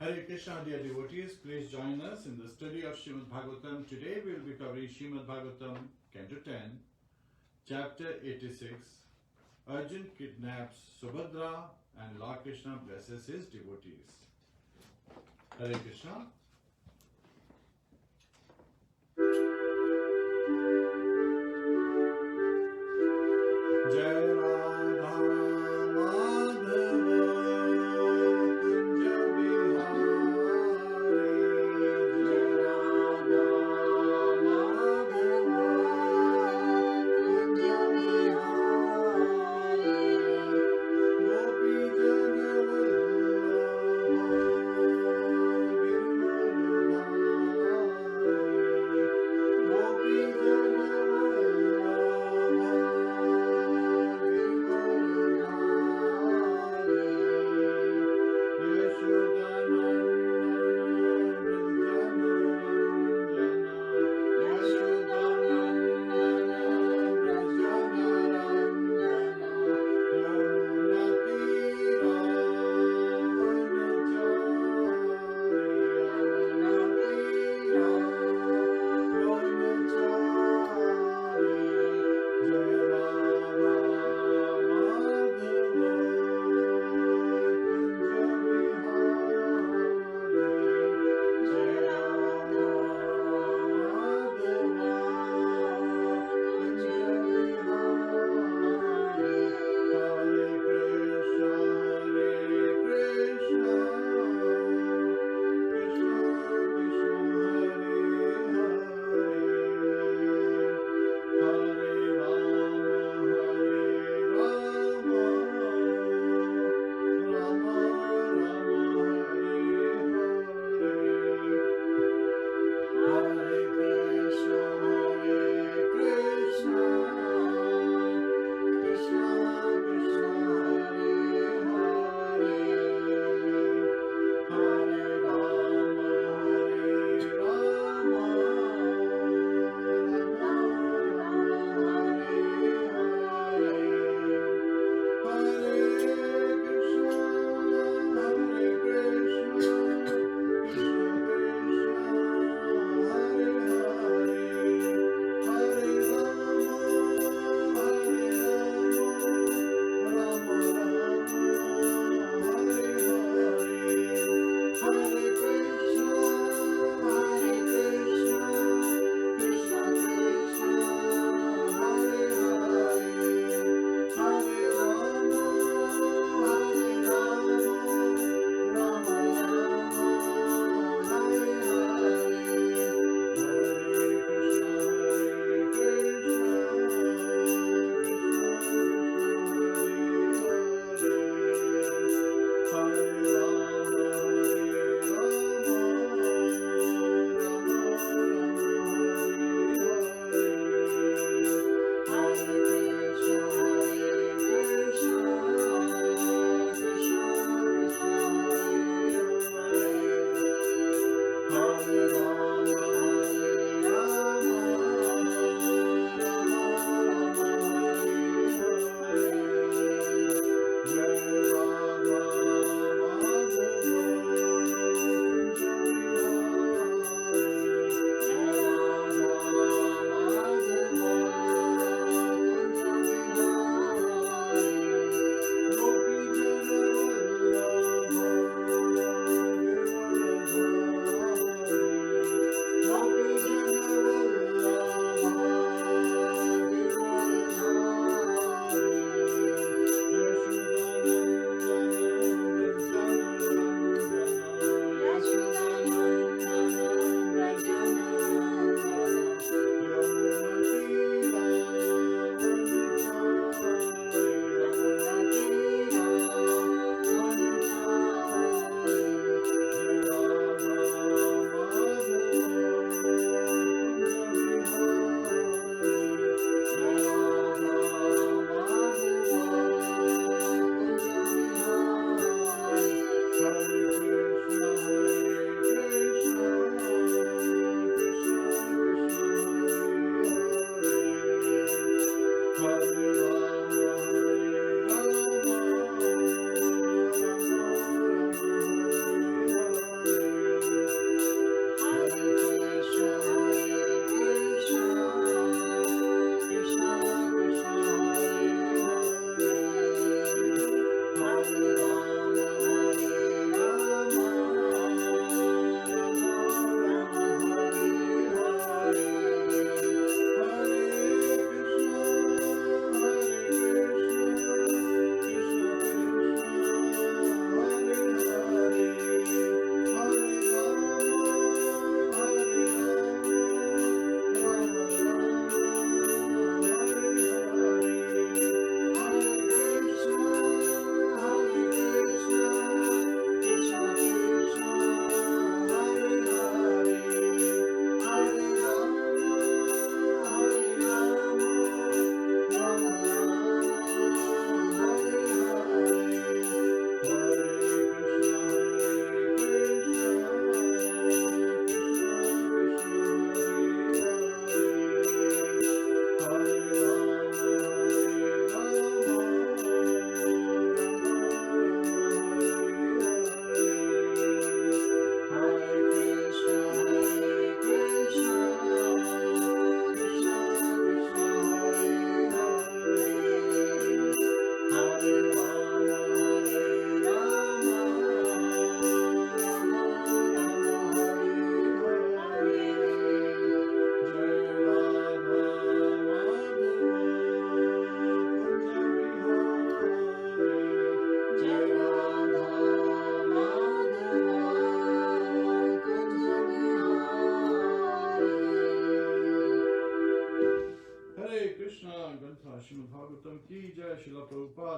Hare Krishna, dear devotees, please join us in the study of Srimad Bhagavatam. Today we will be covering Srimad Bhagavatam, Canto 10, Chapter 86. Arjuna kidnaps Subhadrā and Lord Krishna blesses his devotees. Hare Krishna. Jai Radha Madhava Kunja Bihari Jai Radha Madhava Kunja Bihari Gopi Jana Vallabha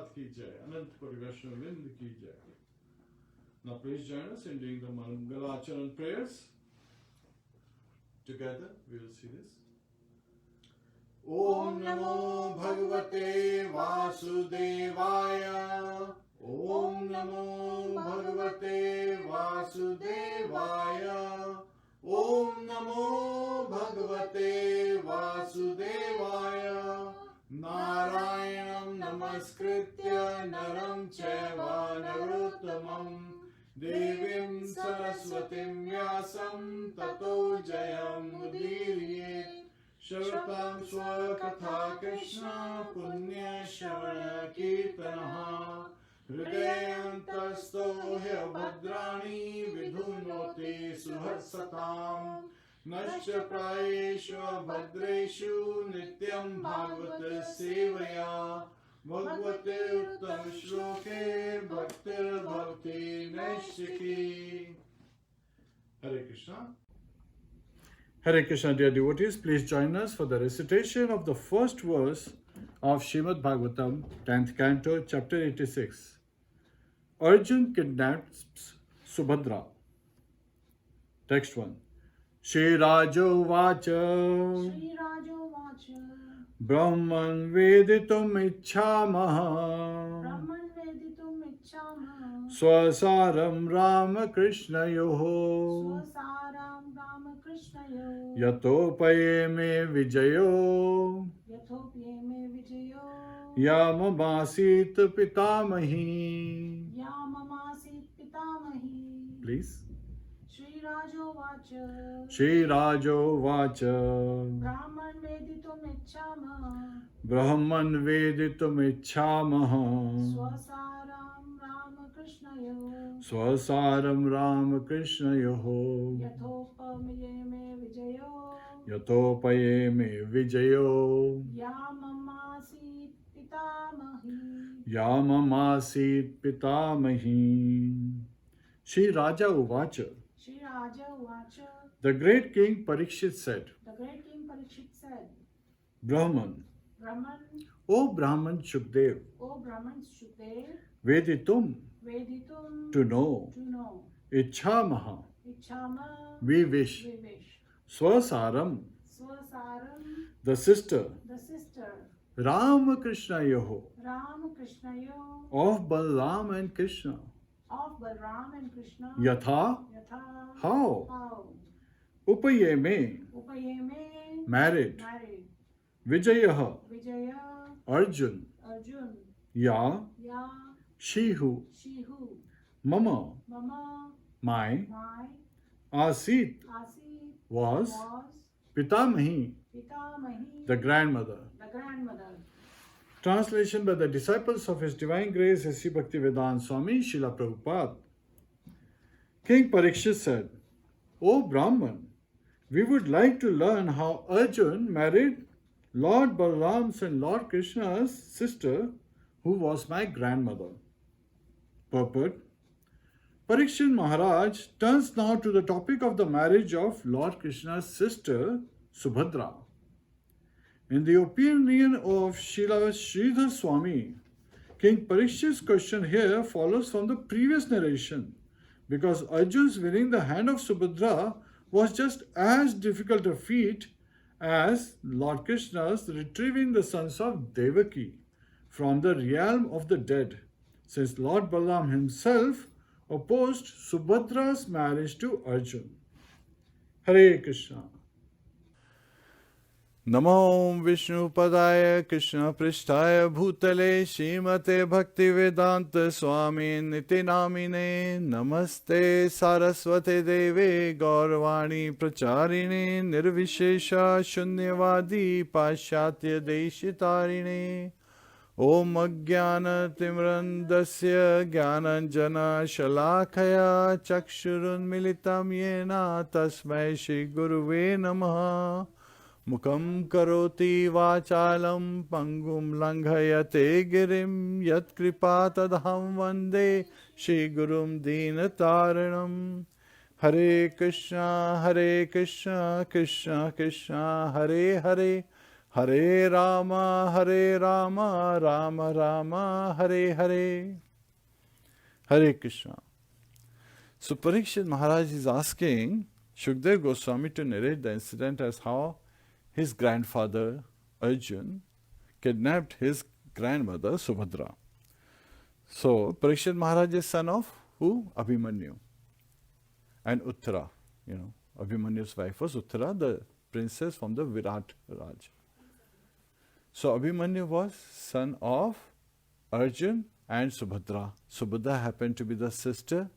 Prabhupada ki jai, Anant Koti Vaishnava Vrinda ki jai. Now please join us in doing the Mangalacharan prayers. Together we will see this. Om Namo Bhagavate Vasudevaya. Om Namo Bhagavate Vasudevaya. Om Namo Bhagavate Vasudevaya. Narayanam Namaskritya Naram Chaiva Narottamam Devim Saraswatim Vyasam Tato Jayam Mudirye Shratam Swakatha Krishna Punya Shavana Kirtanaha Hridayantasto Bhadrani Vidhunote Suharsatam Nasya Prayeshu Bhadreshu Nityam Bhagavata Sevaya Bhagavate Uttam Shloke Bhaktir Bhakti Naishiki. Hare Krishna. Hare Krishna, dear devotees, please join us for the recitation of the first verse of Srimad Bhagavatam, 10th Canto, chapter 86. Arjuna Kidnaps Subhadrā. Text 1. Shri Rajo Vacha Brahman Veditum Ichhamaha Swasaram Rama Krishna Yoho Yatopaye me Vijayo Yamamasit Pitamahi. Please. Shri Rajo Vacha Brahman Veditum Ichhamaha Swasaram Rama Krishna Yoho Yatopaye me Vijayo Yamamasit Pitamahi. Shri Raja Uvacha. The great king Parikshit said, Brahman, O Brahman Shukdev, Veditum, to know, Ichhamaha, we wish, Swasaram, the sister, Rama Krishna Yoho, of Balaram and Krishna, Yatha, how? Upaye me, married. Vijayaha, Arjun. Ya, she who. Mama, my. Asit, was. Pitamahi, the grandmother. Translation by the disciples of His Divine Grace S.C. Bhaktivedanta Swami Srila Prabhupada. King Parikshit said, O Brahman, we would like to learn how Arjun married Lord Balaram's and Lord Krishna's sister, who was my grandmother. Purport. Parikshit Maharaj turns now to the topic of the marriage of Lord Krishna's sister, Subhadra. In the opinion of Srila Sridhar Swami, King Parikshit's question here follows from the previous narration, because Arjun's winning the hand of Subhadra was just as difficult a feat as Lord Krishna's retrieving the sons of Devaki from the realm of the dead, since Lord Balaram himself opposed Subhadra's marriage to Arjun. Hare Krishna. Namo Vishnu Padaya Krishna Prishtaya Bhutale Srimate Bhaktivedanta Swami Niti Namine Namaste Saraswate Deve Gauravani Pracharine Nirvishesha Shunyavadi Pashatya Deshitarine Om Ajnana Timrandasya Gyananjana Shalakaya Chakshurun Militam Yena Tasmai Shri Guruve Namaha Mukam karoti vachalam pangum langhayate girim yat kripa tadham vande Shri Gurum Dinataranam. Hare Krishna, Krishna Krishna, Hare Hare, Hare Rama, Hare Rama, Rama Rama, Hare Hare. Hare Krishna. So Parikshit Maharaj is asking Sudha Goswami to narrate the incident as how his grandfather Arjun kidnapped his grandmother Subhadra. So Parikshit Maharaj is son of who? Abhimanyu and Uttara. Abhimanyu's wife was Uttara, the princess from the Virat Raj. So Abhimanyu was son of Arjun and Subhadra. Subhadra happened to be the sister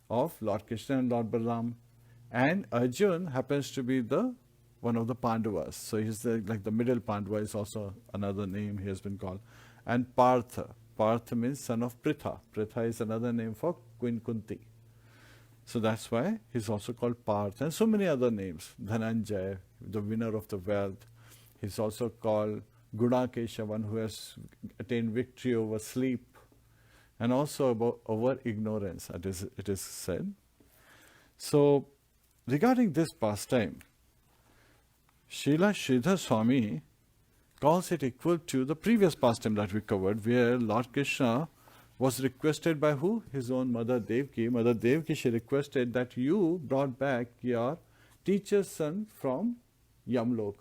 of Lord Krishna and Lord Balaram, and Arjun happens to be the one of the Pandavas. So he's like the middle Pandava is also another name he has been called. And Partha. Partha means son of Pritha. Pritha is another name for Queen Kunti. So that's why he's also called Partha. And so many other names. Dhananjay, the winner of the wealth. He's also called Gunakesha, one who has attained victory over sleep. And also over ignorance, it is said. So, regarding this pastime, Srila Sridhar Swami calls it equal to the previous pastime that we covered, where Lord Krishna was requested by who? His own mother Devaki. Mother Devaki, she requested that you brought back your teacher's son from Yamlok.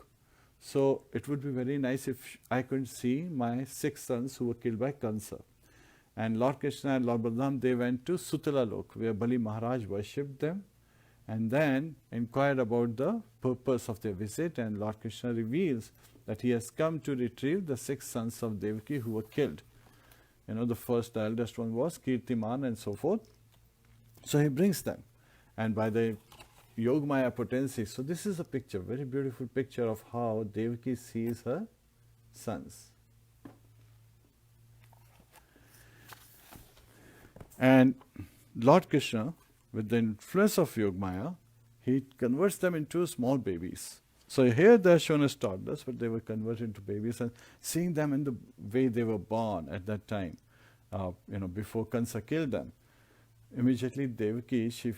So it would be very nice if I could see my 6 sons who were killed by Kansa. And Lord Krishna and Lord Balaram, they went to Sutala Lok, where Bali Maharaj worshipped them, and then inquired about the purpose of their visit, and Lord Krishna reveals that he has come to retrieve the 6 sons of Devaki who were killed. The first, the eldest one was Kirtiman and so forth. So he brings them, and by the Yogamaya potency, so this is a picture, very beautiful picture of how Devaki sees her sons. And Lord Krishna, with the influence of Yogamaya, he converts them into small babies. So here they are shown as toddlers, but they were converted into babies, and seeing them in the way they were born at that time, before Kansa killed them. Immediately Devaki, she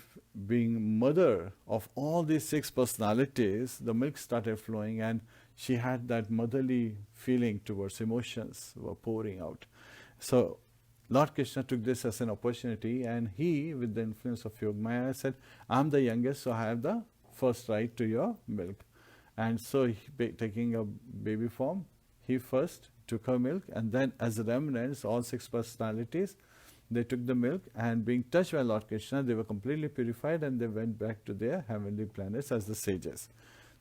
being mother of all these 6 personalities, the milk started flowing, and she had that motherly feeling towards emotions were pouring out. So Lord Krishna took this as an opportunity, and he, with the influence of Yogamaya, said, I'm the youngest, so I have the first right to your milk. And so taking a baby form, he first took her milk, and then as remnants, all 6 personalities, they took the milk, and being touched by Lord Krishna, they were completely purified, and they went back to their heavenly planets as the sages.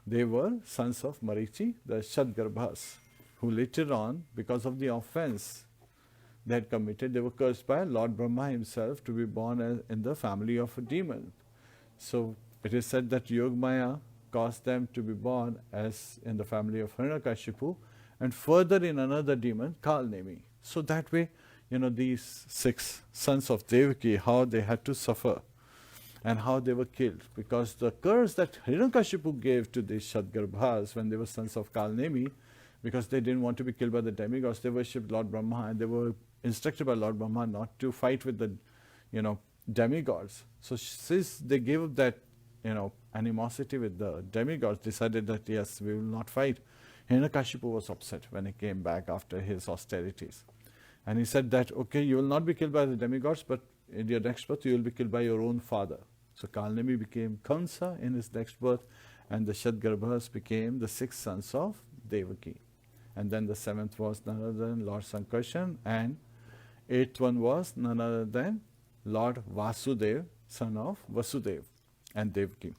They were sons of Marichi, the Shadgarbhas, who later on, because of the offense they had committed, they were cursed by Lord Brahma himself to be born in the family of a demon. So it is said that Yogamaya caused them to be born as in the family of Hiranyakashipu, and further in another demon, Kalnemi. So that way, these 6 sons of Devaki, how they had to suffer and how they were killed. Because the curse that Hiranyakashipu gave to these Shadgarbhas when they were sons of Kalnemi, because they didn't want to be killed by the demigods, they worshipped Lord Brahma, and they were instructed by Lord Brahma not to fight with the, demigods. So since they gave up that, animosity with the demigods, decided that yes, we will not fight, Hiranyakashipu was upset when he came back after his austerities. And he said that, okay, you will not be killed by the demigods, but in your next birth you will be killed by your own father. So Kalnemi became Kansa in his next birth, and the Shadgarbhas became the 6 sons of Devaki. And then the 7th was none other than Lord Sankarshan, and 8th one was none other than Lord Vasudev, son of Vasudev and Devaki.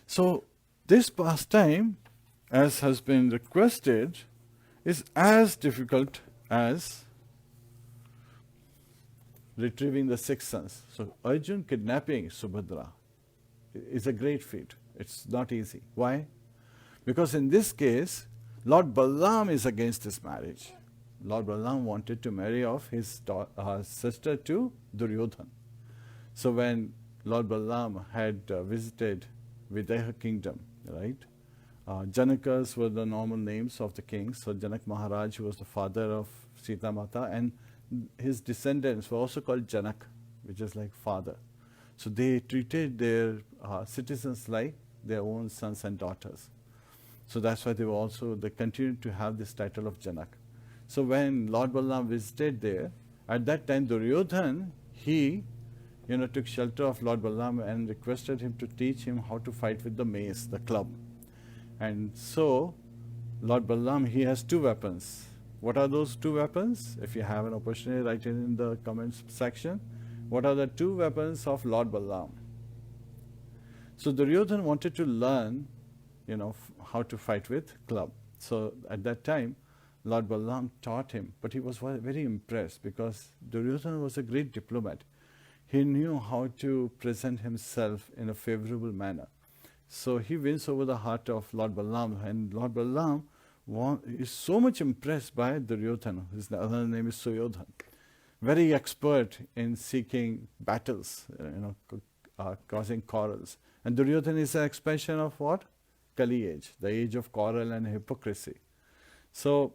So this pastime, as has been requested, is as difficult as retrieving the 6 sons. So Arjun kidnapping Subhadra is a great feat. It's not easy. Why? Because in this case, Lord Balaram is against this marriage. Lord Balaram wanted to marry off his sister to Duryodhan. So when Lord Balaram had visited Videha kingdom, right? Janakas were the normal names of the kings. So Janak Maharaj, who was the father of Sita Mata, and his descendants were also called Janak, which is like father. So they treated their citizens like their own sons and daughters. So that's why they continued to have this title of Janak. So when Lord Balaram visited there, at that time Duryodhan, he took shelter of Lord Balaram and requested him to teach him how to fight with the mace, the club. And so Lord Balaram, he has two weapons. What are those two weapons? If you have an opportunity, write it in the comments section. What are the two weapons of Lord Balaram? So Duryodhan wanted to learn, how to fight with club. So at that time, Lord Balaram taught him, but he was very impressed because Duryodhan was a great diplomat. He knew how to present himself in a favorable manner. So he wins over the heart of Lord Balaram, and Lord Balaram is so much impressed by Duryodhana. His other name is Suyodhan. Very expert in seeking battles, causing quarrels. And Duryodhana is an expression of what? Kali age, the age of quarrel and hypocrisy. So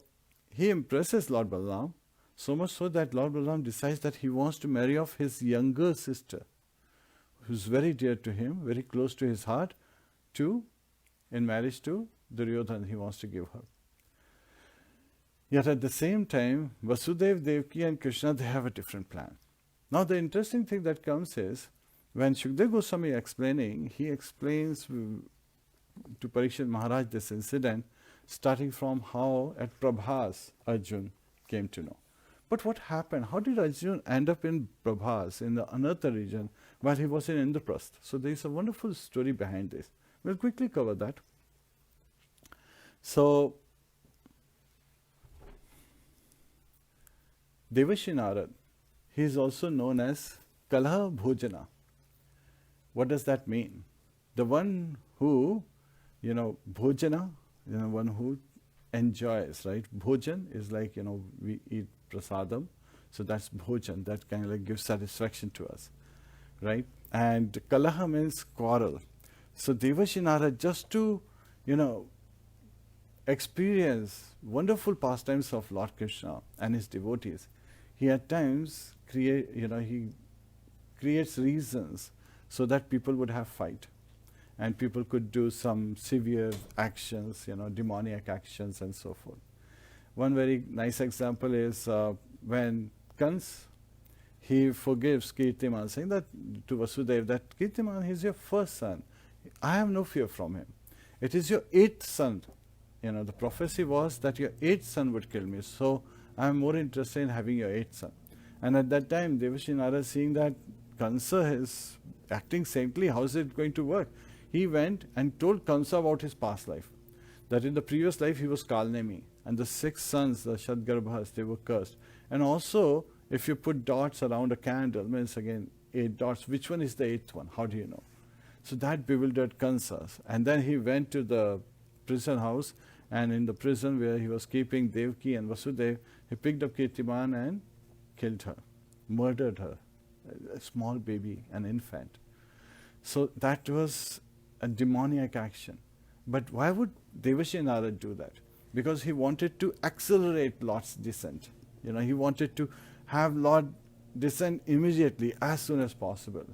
he impresses Lord Balaram, so much so that Lord Balaram decides that he wants to marry off his younger sister, who's very dear to him, very close to his heart, in marriage to Duryodhana. He wants to give her. Yet at the same time, Vasudeva, Devaki and Krishna, they have a different plan. Now the interesting thing that comes is, when Sudha Goswami explaining, he explains to Parikshit Maharaj this incident, starting from how at Prabhas Arjun came to know. But what happened? How did Arjun end up in Prabhas, in the Anartha region, while he was in Indraprastha? So there is a wonderful story behind this. We'll quickly cover that. So, Devashi Narad, he is also known as Kalaha Bhojana. What does that mean? The one who, Bhojana, one who enjoys, right? Bhojan is like, we eat prasadam. So that's Bhojan, that kind of like gives satisfaction to us, right? And Kalaha means quarrel. So Devashi Narad, just to, experience wonderful pastimes of Lord Krishna and his devotees, he at times he creates reasons so that people would have fight. And people could do some severe actions, demoniac actions and so forth. One very nice example is when Kans, he forgives Kirtiman, saying that to Vasudeva, that Kirtiman, he's your first son. I have no fear from him. It is your eighth son. The prophecy was that your eighth son would kill me. So I am more interested in having your eighth son. And at that time, Devashi Narad, seeing that Kansa is acting saintly, how is it going to work? He went and told Kansa about his past life. That in the previous life he was Kalnemi. And the 6 sons, the Shadgarbhas, they were cursed. And also, if you put dots around a candle, means again 8 dots, which one is the 8th one? How do you know? So that bewildered Kansas. And then he went to the prison house, and in the prison where he was keeping Devaki and Vasudeva, he picked up Kirtiman and killed her, murdered her, a small baby, an infant. So that was a demoniac action. But why would Devashi Narad do that? Because he wanted to accelerate Lord's descent. He wanted to have Lord descend immediately, as soon as possible.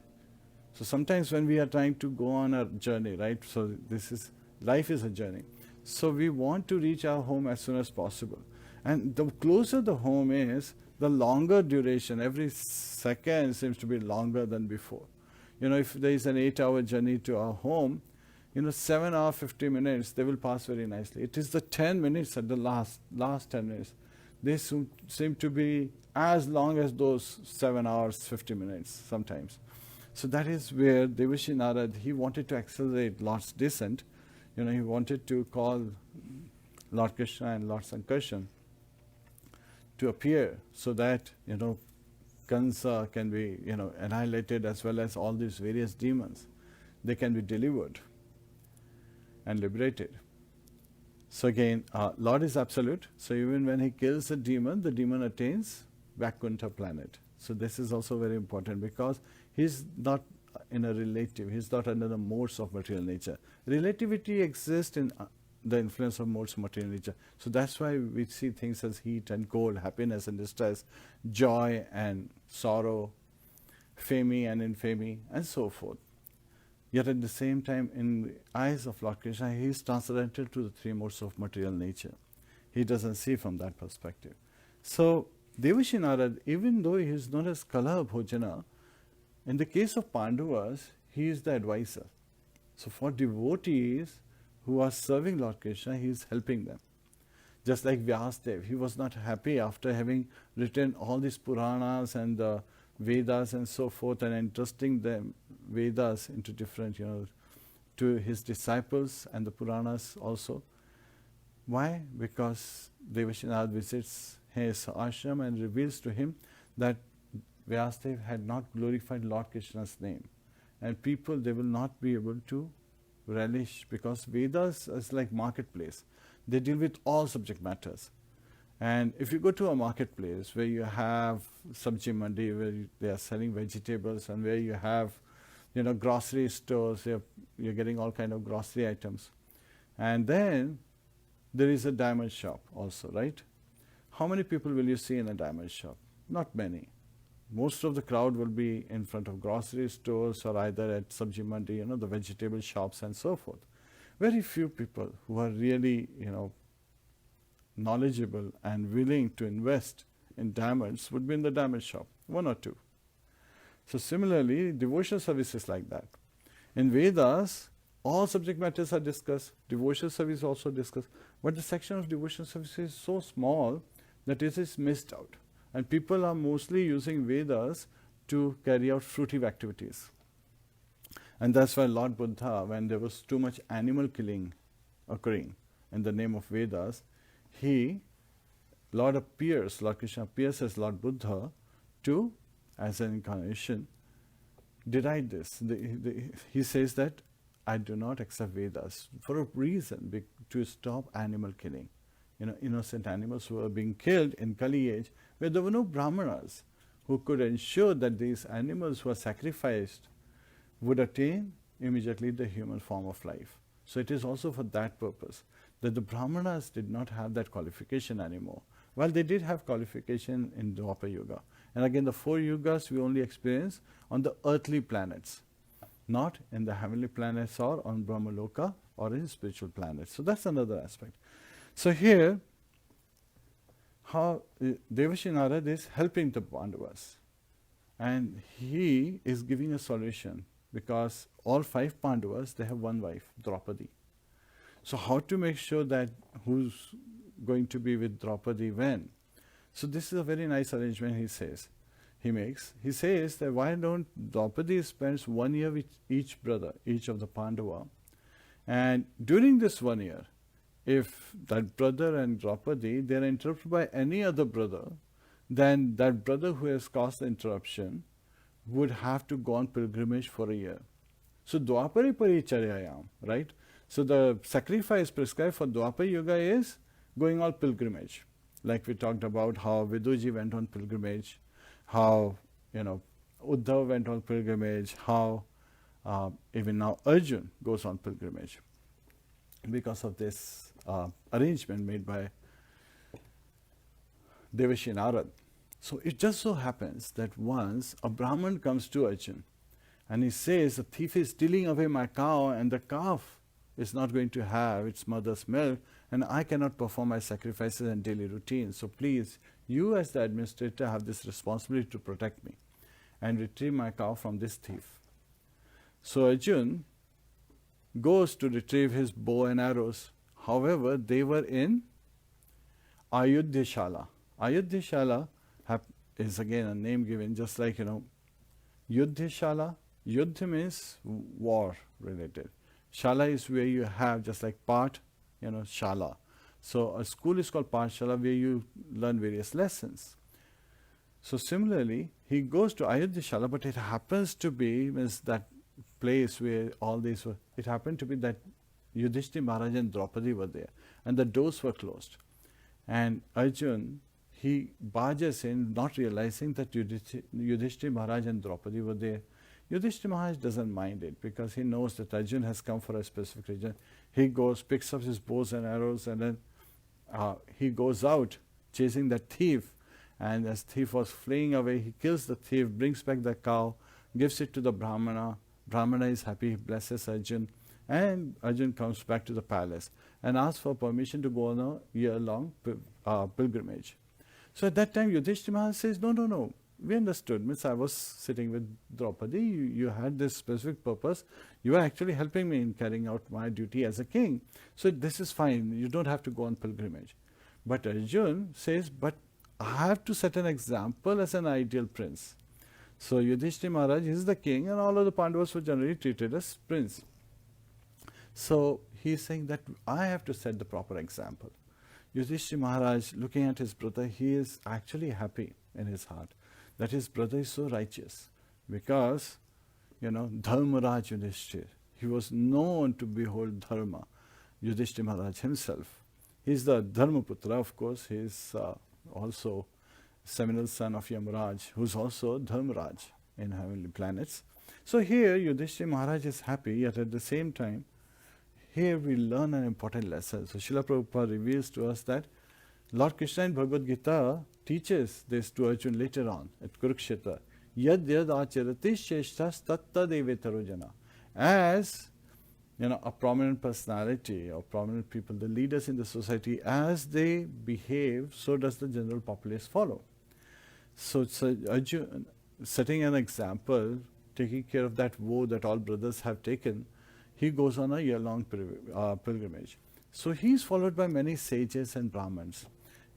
So sometimes when we are trying to go on a journey, right? So life is a journey. So we want to reach our home as soon as possible. And the closer the home is, the longer duration, every second seems to be longer than before. If there is an 8-hour journey to our home, 7 hours, 50 minutes, they will pass very nicely. It is the 10 minutes at the last 10 minutes. They seem to be as long as those 7 hours, 50 minutes sometimes. So that is where Devashi Narad, he wanted to accelerate Lord's descent. He wanted to call Lord Krishna and Lord Sankarshan to appear so that, Kansa can be, annihilated, as well as all these various demons. They can be delivered and liberated. So again, Lord is absolute. So even when he kills the demon attains Vaikuntha planet. So this is also very important, because he's not in a relative, he's not under the modes of material nature. Relativity exists in the influence of modes of material nature. So that's why we see things as heat and cold, happiness and distress, joy and sorrow, fame and infamy, and so forth. Yet at the same time, in the eyes of Lord Krishna, he is transcendental to the three modes of material nature. He doesn't see from that perspective. So, Devashi Narad, even though he is known as Kala Bhojana, in the case of Pandavas, he is the advisor. So, for devotees who are serving Lord Krishna, he is helping them. Just like Vyasadeva, he was not happy after having written all these Puranas and the Vedas and so forth, and entrusting the Vedas into different, to his disciples and the Puranas also. Why? Because Devashi Narad visits his ashram and reveals to him that Vyasadeva had not glorified Lord Krishna's name. And people, they will not be able to relish, because Vedas is like marketplace. They deal with all subject matters. And if you go to a marketplace where you have sabji mandi, where they are selling vegetables, and where you have, grocery stores, you're getting all kind of grocery items. And then there is a diamond shop also, right? How many people will you see in a diamond shop? Not many. Most of the crowd will be in front of grocery stores or either at sabji mandi, the vegetable shops and so forth. Very few people who are really, knowledgeable and willing to invest in diamonds would be in the diamond shop, one or two. So similarly, devotional service is like that. In Vedas, all subject matters are discussed, devotional service is also discussed, but the section of devotional service is so small that it is missed out. And people are mostly using Vedas to carry out fruitive activities. And that's why Lord Buddha, when there was too much animal killing occurring in the name of Vedas, Lord Krishna appears as Lord Buddha to, as an incarnation, deride this. He says that I do not accept Vedas for a reason, to stop animal killing. Innocent animals who are being killed in Kali age, where there were no Brahmanas who could ensure that these animals who are sacrificed would attain immediately the human form of life. So it is also for that purpose that the Brahmanas did not have that qualification anymore. Well, they did have qualification in Dwapara Yuga. And again, the 4 yugas we only experience on the earthly planets, not in the heavenly planets or on Brahmaloka or in spiritual planets. So that's another aspect. So here, how Devashi Narad is helping the Pandavas. And he is giving a solution, because all 5 Pandavas, they have one wife, Draupadi. So how to make sure that who's going to be with Draupadi when? So this is a very nice arrangement he makes. He says that why don't Draupadi spends 1 year with each brother, each of the Pandava, and during this 1 year, if that brother and Draupadi, they are interrupted by any other brother, then that brother who has caused the interruption would have to go on pilgrimage for a year. So Dwapari Paricharyayam, right? So the sacrifice prescribed for Dwapara Yuga is going on pilgrimage. Like we talked about how Viduji went on pilgrimage, how Uddhav went on pilgrimage, how even now Arjun goes on pilgrimage, because of this arrangement made by Devashi Narad. So it just so happens that once a Brahman comes to Arjun and he says, the thief is stealing away my cow and the calf is not going to have its mother's milk, and I cannot perform my sacrifices and daily routine. So please, you as the administrator have this responsibility to protect me and retrieve my cow from this thief. So Arjun goes to retrieve his bow and arrows. However, they were in Ayodhyashala. Ayodhyashala is again a name given, just like, Yudhyashala. Yudh means war related. Shala is where you have, just like Path, Shala. So a school is called Pathshala, where you learn various lessons. So similarly, he goes to Ayodhyashala, but it happens to be that place where all these were, it happened to be that Yudhishthira Maharaj and Draupadi were there, and the doors were closed. And Arjun, he barges in, not realizing that Yudhishthira Maharaj and Draupadi were there. Yudhishthira Maharaj doesn't mind it, because he knows that Arjun has come for a specific reason. He goes, picks up his bows and arrows, and then he goes out chasing that thief. And as thief was fleeing away, he kills the thief, brings back the cow, gives it to the Brahmana, Brahmana is happy, he blesses Arjun, and Arjun comes back to the palace and asks for permission to go on a year-long pilgrimage. So at that time Yudhishthira Maharaj says, no, we understood. Means I was sitting with Draupadi, you had this specific purpose, you are actually helping me in carrying out my duty as a king. So this is fine, you don't have to go on pilgrimage. But Arjun says, but I have to set an example as an ideal prince. So Yudhishthira Maharaj is the king and all of the Pandavas were generally treated as prince. So he is saying that I have to set the proper example. Yudhishthira Maharaj, looking at his brother, he is actually happy in his heart that his brother is so righteous, because, Dharmaraj Yudhishthira, he was known to behold Dharma, Yudhishthira Maharaj himself. He is the Dharmaputra, of course. He is also seminal son of Yamaraj, who is also Dharmaraj in heavenly planets. So here Yudhishthira Maharaj is happy, yet at the same time, here we learn an important lesson. So Srila Prabhupada reveals to us that Lord Krishna in Bhagavad Gita teaches this to Arjuna later on at Kurukshetra. Yad yad acharati sheshtas tatta devetaro jana. As a prominent personality or prominent people, the leaders in the society, as they behave, so does the general populace follow. So Arjuna, setting an example, taking care of that woe that all brothers have taken, he goes on a year-long pilgrimage. So he is followed by many sages and Brahmins.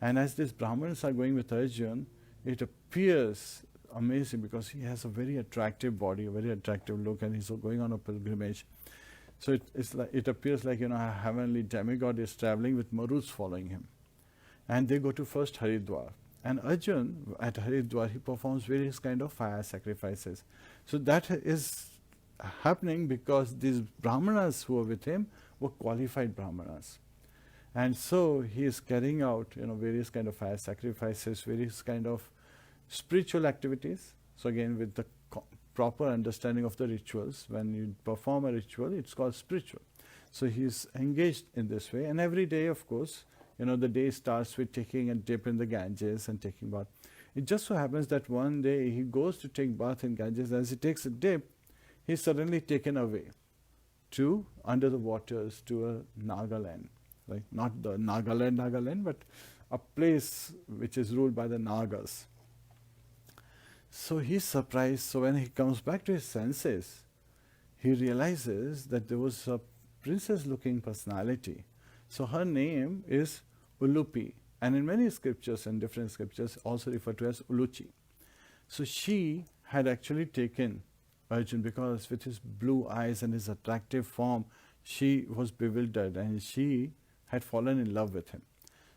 And as these Brahmins are going with Arjuna, it appears amazing because he has a very attractive body, a very attractive look, and he's going on a pilgrimage. So it appears like a heavenly demigod is traveling with Maruts following him. And they go to first Haridwar. And Arjuna, at Haridwar, he performs various kind of fire sacrifices. So that is happening because these Brahmanas who are with him were qualified Brahmanas. And so he is carrying out various kind of fire sacrifices, various kind of spiritual activities. So again, with the proper understanding of the rituals, when you perform a ritual, it's called spiritual. So he is engaged in this way, and every day, of course, the day starts with taking a dip in the Ganges and taking bath. It just so happens that one day he goes to take bath in Ganges. As he takes a dip, he's suddenly taken away to under the waters to a Nagaland, like not the Nagaland, but a place which is ruled by the Nagas. So he's surprised. So when he comes back to his senses, he realizes that there was a princess-looking personality. So her name is Lulu P, and in many scriptures and different scriptures also referred to as Uluchi. So she had actually taken Arjuna because with his blue eyes and his attractive form, she was bewildered and she had fallen in love with him.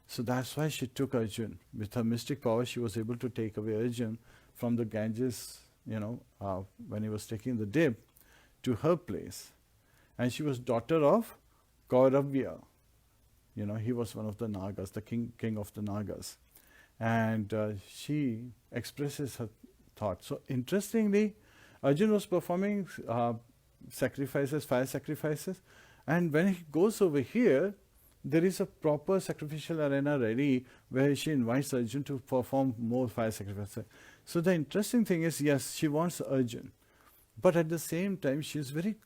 So that's why she took Arjuna. With her mystic power, she was able to take away Arjuna from the Ganges, when he was taking the dip, to her place. And she was daughter of Kauravya. He was one of the Nagas, the king of the Nagas. And she expresses her thought. So interestingly, Arjuna was performing sacrifices, fire sacrifices, and when he goes over here, there is a proper sacrificial arena ready where she invites Arjuna to perform more fire sacrifices. So the interesting thing is, yes, she wants Arjuna, but at the same time, she is very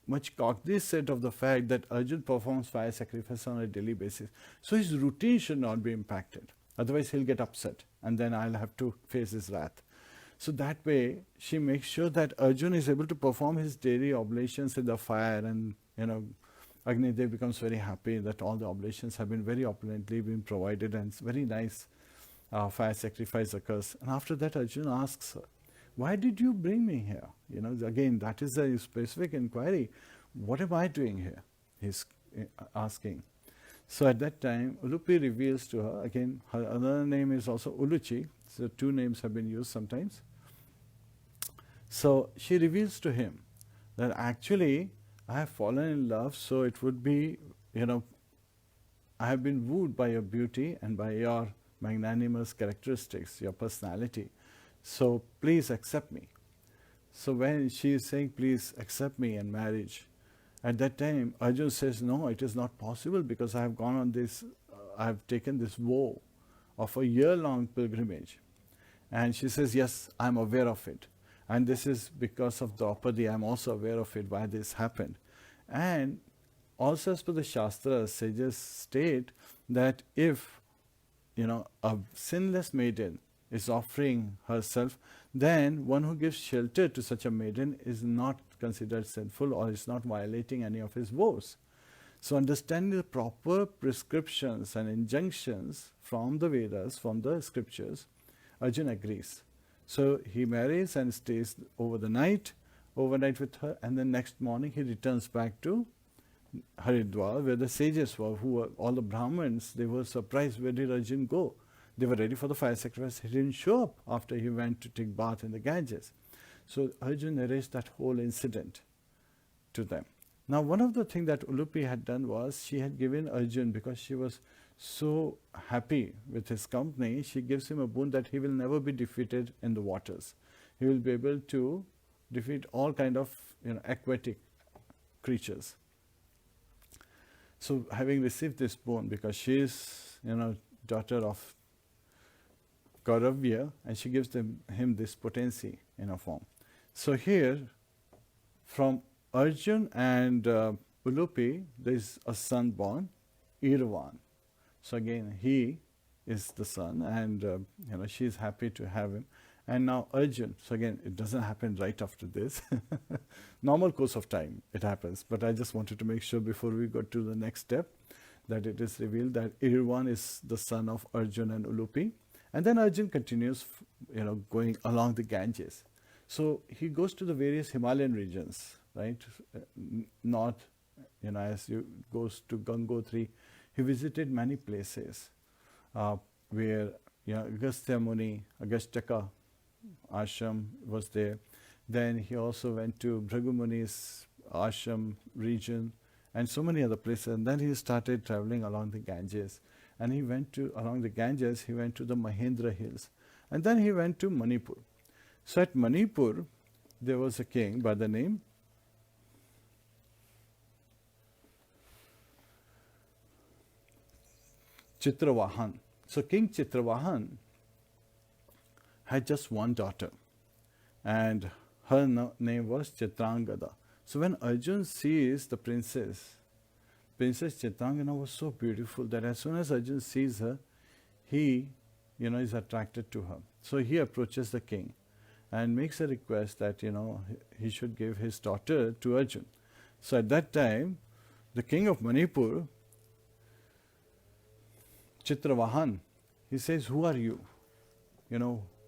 much cognizant of the fact that Arjuna performs fire sacrifice on a daily basis. So his routine should not be impacted. Otherwise, he'll get upset, and then I'll have to face his wrath. So that way, she makes sure that Arjuna is able to perform his daily oblations in the fire, and Agnidev becomes very happy that all the oblations have been very opulently been provided, and it's very nice fire sacrifice occurs. And after that, Arjuna asks her, why did you bring me here? Again, that is a specific inquiry. What am I doing here? He's asking. So at that time, Ulupi reveals to her, again, her other name is also Uluchi, so two names have been used sometimes. So she reveals to him that actually I have fallen in love, so it would be, I have been wooed by your beauty and by your magnanimous characteristics, your personality. So please accept me. So when she is saying, please accept me in marriage, at that time, Arjuna says, no, it is not possible because I have gone on this, I have taken this vow of a year-long pilgrimage. And she says, yes, I am aware of it. And this is because of Draupadi. I am also aware of it, why this happened. And also as per the Shastras, sages state that if a sinless maiden is offering herself, then one who gives shelter to such a maiden is not considered sinful or is not violating any of his vows. So understanding the proper prescriptions and injunctions from the Vedas, from the scriptures, Arjuna agrees. So he marries and stays overnight with her, and then next morning he returns back to Haridwar, where the sages were, who were all the Brahmins. They were surprised, where did Arjun go? They were ready for the fire sacrifice. He didn't show up after he went to take bath in the Ganges. So Arjun narrates that whole incident to them. Now, one of the things that Lulu P had done was, she had given Arjun, because she was so happy with his company, she gives him a boon that he will never be defeated in the waters. He will be able to defeat all kind of aquatic creatures. So having received this boon, because she is daughter of Kauravya, and she gives him this potency in a form. So here, from Arjun and Lulu P, there is a son born, Irvan. So again, he is the son, and she is happy to have him. And now Arjun, so again, it doesn't happen right after this. Normal course of time, it happens. But I just wanted to make sure before we go to the next step, that it is revealed that Irvan is the son of Arjun and Lulu P. And then Arjun continues, going along the Ganges. So he goes to the various Himalayan regions, right? North, as you goes to Gangotri, he visited many places where Agastya Muni, Agastaka ashram was there. Then he also went to Bhrigu Muni's ashram region and so many other places. And then he started traveling along the Ganges. And along the Ganges, he went to the Mahendra Hills. And then he went to Manipur. So at Manipur, there was a king by the name Chitravahan. So King Chitravahan had just one daughter, and her name was Chitrangada. So when Arjun sees the Princess Chitrangada was so beautiful that as soon as Arjun sees her, he is attracted to her. So he approaches the king and makes a request that he should give his daughter to Arjun. So at that time, the king of Manipur, Chitravahan, he says, "Who are you?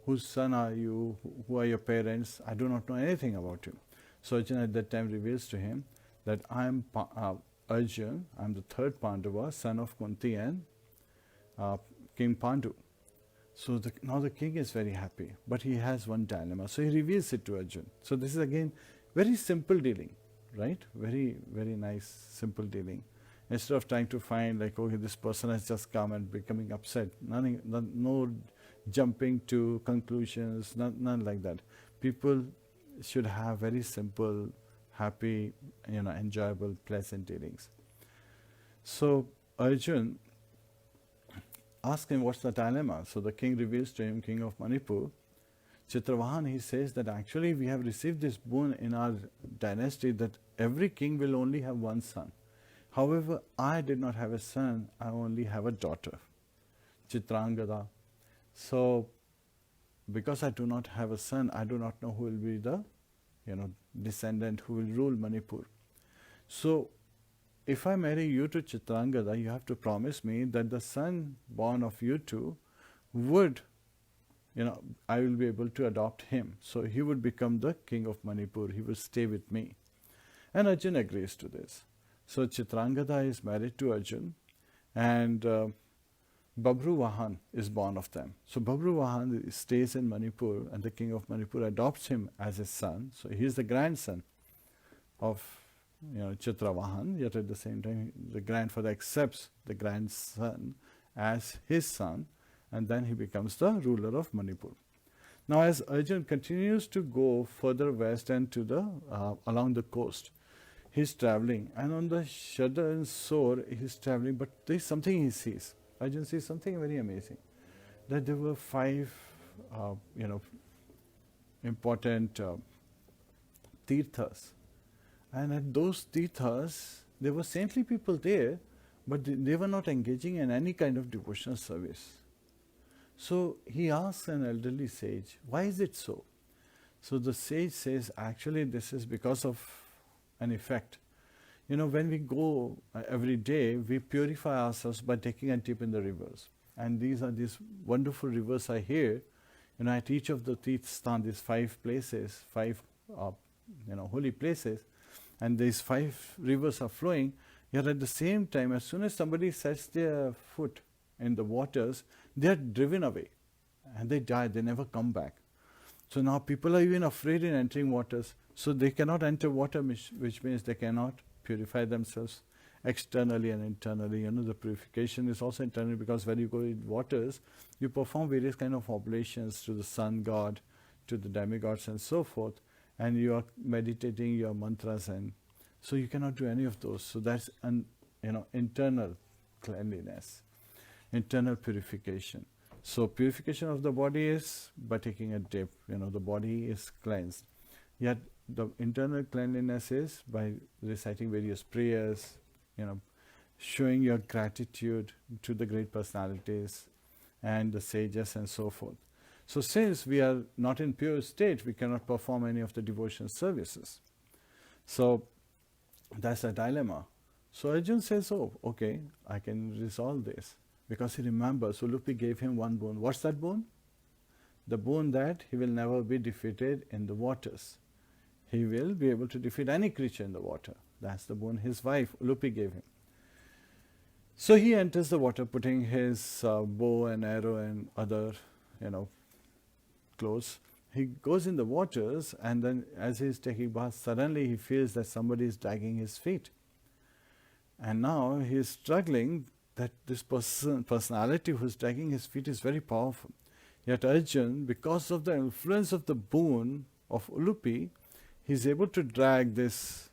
Whose son are you? Who are your parents? I do not know anything about you." So Arjun at that time reveals to him that I am Arjun, I am the third Pandava, son of Kunti and King Pandu. So now the king is very happy, but he has one dilemma. So he reveals it to Arjun. So this is again very simple dealing, right? Very, very nice, simple dealing. Instead of trying to find okay, this person has just come and becoming upset. No jumping to conclusions, none like that. People should have very simple, happy, enjoyable, pleasant dealings. So Arjun asked him, what's the dilemma? So the king reveals to him, king of Manipur, Chitravahan, he says that actually we have received this boon in our dynasty that every king will only have one son. However, I did not have a son, I only have a daughter, Chitrangada. So, because I do not have a son, I do not know who will be the descendant who will rule Manipur. So, if I marry you to Chitrangada, you have to promise me that the son born of you two would, I will be able to adopt him. So he would become the king of Manipur. He will stay with me. And Arjun agrees to this. So Chitrangada is married to Arjun, and Babruvahan is born of them. So Babruvahan stays in Manipur, and the king of Manipur adopts him as his son. So he is the grandson of Chitravahan, yet at the same time the grandfather accepts the grandson as his son, and then he becomes the ruler of Manipur. Now as Arjun continues to go further west and to the along the coast, he's traveling, and on the southern shore he's traveling, but there's something he sees. Arjun sees something very amazing, that there were 5 important tirthas. And at those tirthas, there were saintly people there, but they were not engaging in any kind of devotional service. So he asks an elderly sage, why is it so? So the sage says, actually this is because of an effect. You know, when we go every day, we purify ourselves by taking a dip in the rivers. And these are these wonderful rivers I hear. You know, at each of the tirthstan, these 5 places, 5 holy places, and these 5 rivers are flowing. Yet at the same time, as soon as somebody sets their foot in the waters, they are driven away and they die, they never come back. So now people are even afraid in entering waters. So they cannot enter water, which means they cannot purify themselves externally and internally. You know, the purification is also internal, because when you go in waters, you perform various kind of oblations to the sun god, to the demigods and so forth, and you are meditating your mantras, and so you cannot do any of those. So that's internal cleanliness, internal purification. So purification of the body is by taking a dip. You know, the body is cleansed. Yet the internal cleanliness is by reciting various prayers, you know, showing your gratitude to the great personalities and the sages and so forth. So since we are not in pure state, we cannot perform any of the devotion services. So that's a dilemma. So Arjuna says, oh, okay, I can resolve this. Because he remembers, Lulu P gave him one boon. What's that boon? The boon that he will never be defeated in the waters. He will be able to defeat any creature in the water. That's the boon his wife, Lulu P, gave him. So he enters the water, putting his bow and arrow and other, clothes. He goes in the waters, and then as he is taking bath, suddenly he feels that somebody is dragging his feet. And now he is struggling that this personality who is dragging his feet is very powerful. Yet Arjuna, because of the influence of the boon of Lulu P, he is able to drag this,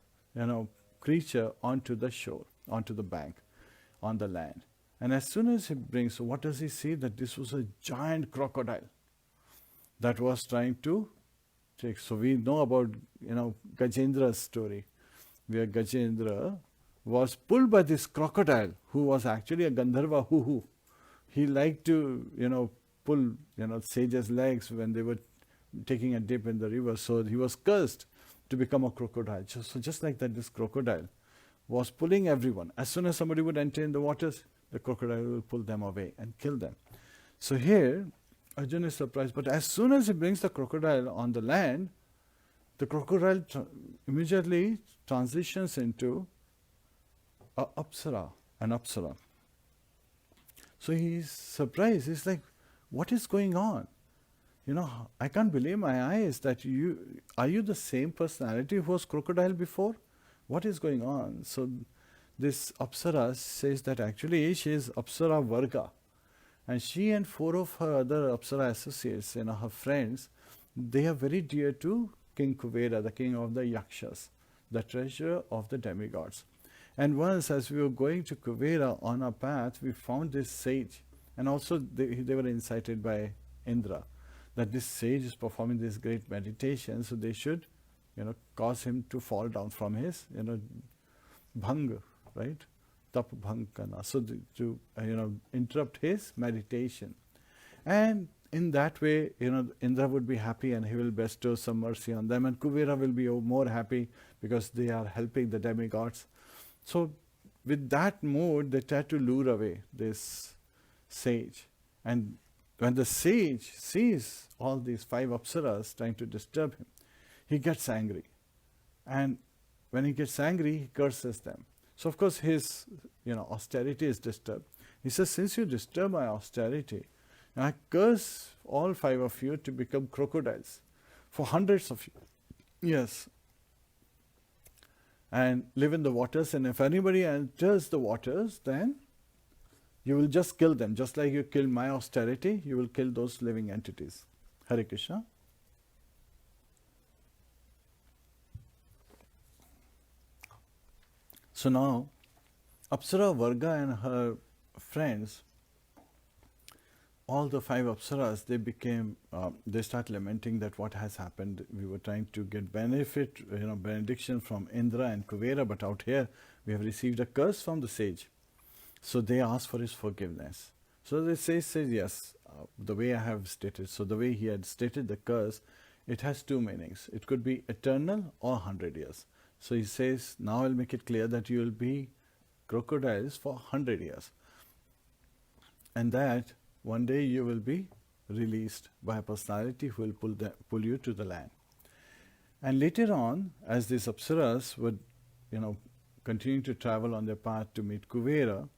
creature onto the shore, onto the bank, on the land. And as soon as he brings, so what does he see? That this was a giant crocodile that was trying to take. So we know about, Gajendra's story, where Gajendra was pulled by this crocodile, who was actually a Gandharva hoo-hoo. He liked to, pull, sages' legs when they were taking a dip in the river. So he was cursed to become a crocodile. So just like that, this crocodile was pulling everyone. As soon as somebody would enter in the waters, the crocodile will pull them away and kill them. So here, Arjuna is surprised. But as soon as he brings the crocodile on the land, the crocodile immediately transitions into an apsara. So he's surprised. He's like, what is going on? I can't believe my eyes that are you the same personality who was crocodile before? What is going on? So this apsara says that actually she is apsara varga. And she and 4 of her other apsara associates, her friends, they are very dear to King Kuvera, the king of the Yakshas, the treasurer of the demigods. And once as we were going to Kuvera on our path, we found this sage. And also they were incited by Indra, that this sage is performing this great meditation, so they should, cause him to fall down from his, bhang, right? Tap bhang kana. So to interrupt his meditation. And in that way, Indra would be happy and he will bestow some mercy on them. And Kuvera will be more happy because they are helping the demigods. So with that mood, they try to lure away this sage. And when the sage sees all these 5 apsaras trying to disturb him, he gets angry. And when he gets angry, he curses them. So of course his austerity is disturbed. He says, since you disturb my austerity, I curse all 5 of you to become crocodiles for hundreds of years and live in the waters. And if anybody enters the waters, then you will just kill them. Just like you killed my austerity, you will kill those living entities. Hare Krishna. So now, Apsara Varga and her friends, all the 5 apsaras, they start lamenting that what has happened. We were trying to get benediction from Indra and Kuvera, but out here we have received a curse from the sage. So they ask for his forgiveness. So the sage says, yes, the way I have stated. So the way he had stated the curse, it has 2 meanings. It could be eternal or 100 years. So he says, now I'll make it clear that you will be crocodiles for 100 years. And that one day you will be released by a personality who will pull you to the land. And later on, as these apsaras would, continuing to travel on their path to meet Kuvera,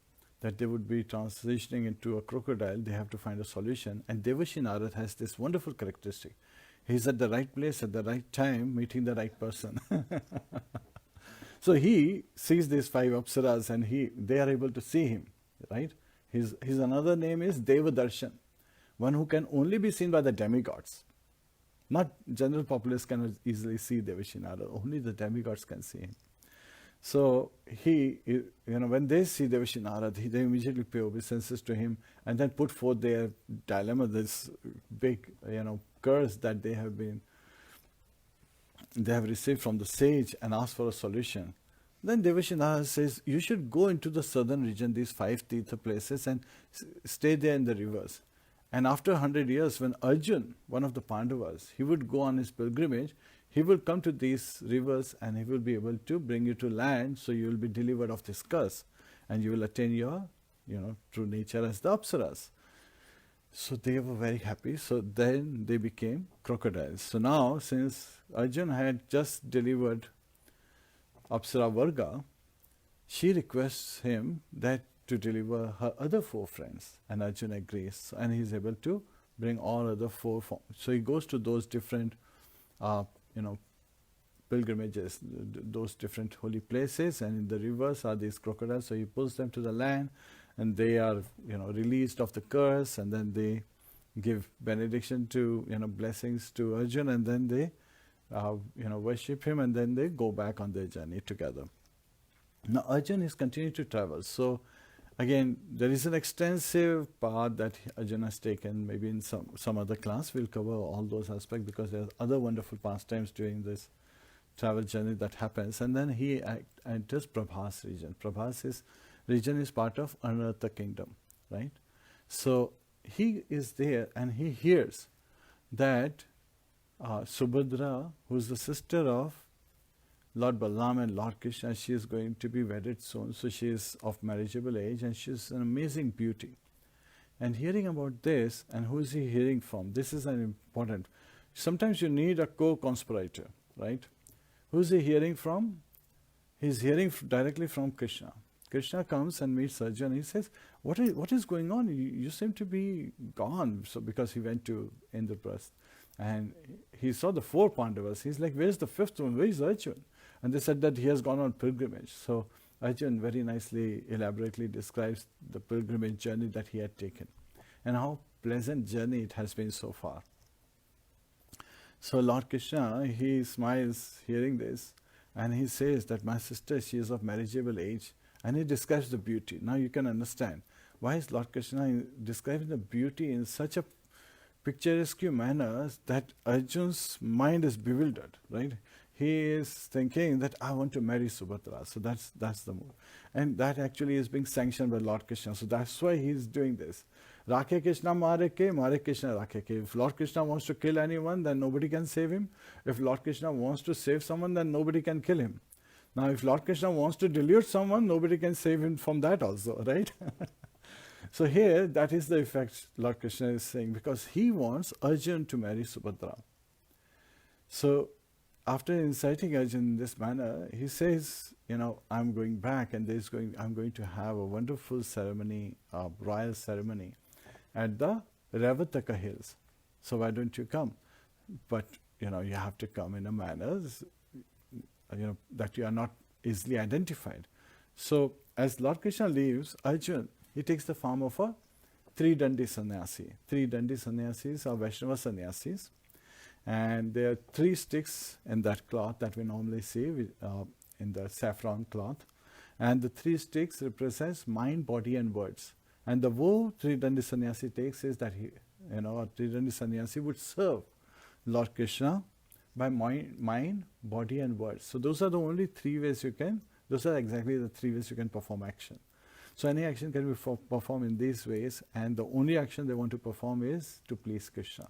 that they would be transitioning into a crocodile, they have to find a solution. And Devashi Narad has this wonderful characteristic. He's at the right place at the right time, meeting the right person. So he sees these 5 apsaras and they are able to see him, right? His another name is Devadarshan, one who can only be seen by the demigods. Not general populace can easily see Devashi Narad, only the demigods can see him. So when they see Devashi Narad, they immediately pay obeisances to him and then put forth their dilemma, this big, curse that they have received from the sage, and ask for a solution. Then Devashi Narad says, you should go into the southern region, these 5 Tirtha places, and stay there in the rivers. And after 100 years, when Arjun, one of the Pandavas, he would go on his pilgrimage, he will come to these rivers and he will be able to bring you to land, so you will be delivered of this curse and you will attain your true nature as the apsaras. So they were very happy. So then they became crocodiles. So now, since Arjun had just delivered Apsara Varga, she requests him that to deliver her other 4 friends, and Arjun agrees, and he is able to bring all other 4 forms. So he goes to those different pilgrimages, those different holy places, and in the rivers are these crocodiles. So he pulls them to the land, and they are released of the curse, and then they give benediction to blessings to Arjun, and then they worship him, and then they go back on their journey together. Now Arjun is continuing to travel. So again, there is an extensive path that Arjuna has taken. Maybe in some other class we'll cover all those aspects, because there are other wonderful pastimes during this travel journey that happens. And then he enters Prabhas region. Prabhas region is part of Anartha kingdom, right? So he is there and he hears that Subhadra, who is the sister of Lord Balaram and Lord Krishna, she is going to be wedded soon. So she is of marriageable age and she is an amazing beauty. And hearing about this, and who is he hearing from? This is an important. Sometimes you need a co-conspirator, right? Who is he hearing from? He is hearing directly from Krishna. Krishna comes and meets Arjuna. He says, what is going on? You seem to be gone. So because he went to Indraprasth and he saw the 4 Pandavas. He's like, where's the 5th one? Where is Arjuna? And they said that he has gone on pilgrimage. So Arjuna very nicely, elaborately describes the pilgrimage journey that he had taken and how pleasant journey it has been so far. So Lord Krishna, he smiles hearing this, and he says that my sister, she is of marriageable age, and he describes the beauty. Now you can understand why is Lord Krishna describing the beauty in such a picturesque manner that Arjuna's mind is bewildered, right? He is thinking that I want to marry Subhadra. So that's the move. And that actually is being sanctioned by Lord Krishna. So that's why he is doing this. Rakhe Krishna mare Krishna rakhe ke. If Lord Krishna wants to kill anyone, then nobody can save him. If Lord Krishna wants to save someone, then nobody can kill him. Now if Lord Krishna wants to delude someone, nobody can save him from that also, right? So here, that is the effect Lord Krishna is saying, because he wants Arjuna to marry Subhadra. So after inciting Arjuna in this manner, he says, I'm going back and I'm going to have a wonderful ceremony, a royal ceremony at the Ravataka hills. So why don't you come? But, you have to come in a manner, that you are not easily identified. So as Lord Krishna leaves, Arjuna, he takes the form of a 3-dandi sannyasi. 3-dandi sannyasis are Vaishnava sannyasis. And there are 3 sticks in that cloth that we normally see in the saffron cloth. And the 3 sticks represents mind, body and words. And the vow Tridandi sannyasi takes is that he, a Tridandi sannyasi would serve Lord Krishna by mind, body and words. So those are the only three ways those are exactly the three ways you can perform action. So any action can be performed in these ways, and the only action they want to perform is to please Krishna.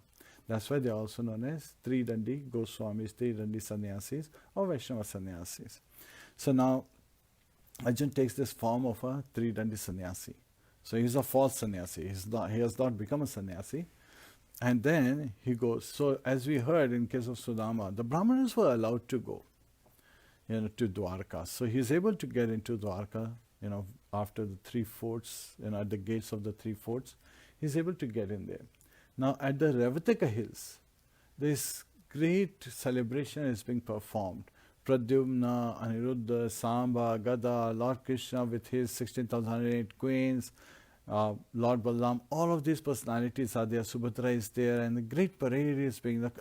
That's why they are also known as Tridandi Goswamis, Tridandi Sannyasis or Vaishnava Sannyasis. So now Arjuna takes this form of a Tridandi Sannyasi. So he's a false sannyasi. He has not become a sannyasi. And then he goes. So as we heard in case of Sudama, the Brahmanas were allowed to go, to Dwarka. So he's able to get into Dwarka, after the 3 forts, at the gates of the 3 forts. He's able to get in there. Now at the Revatika hills, this great celebration is being performed. Pradyumna, Aniruddha, Samba, Gada, Lord Krishna with his 16,108 queens, Lord Balaram, all of these personalities are there. Subhadra is there, and the great parade is being,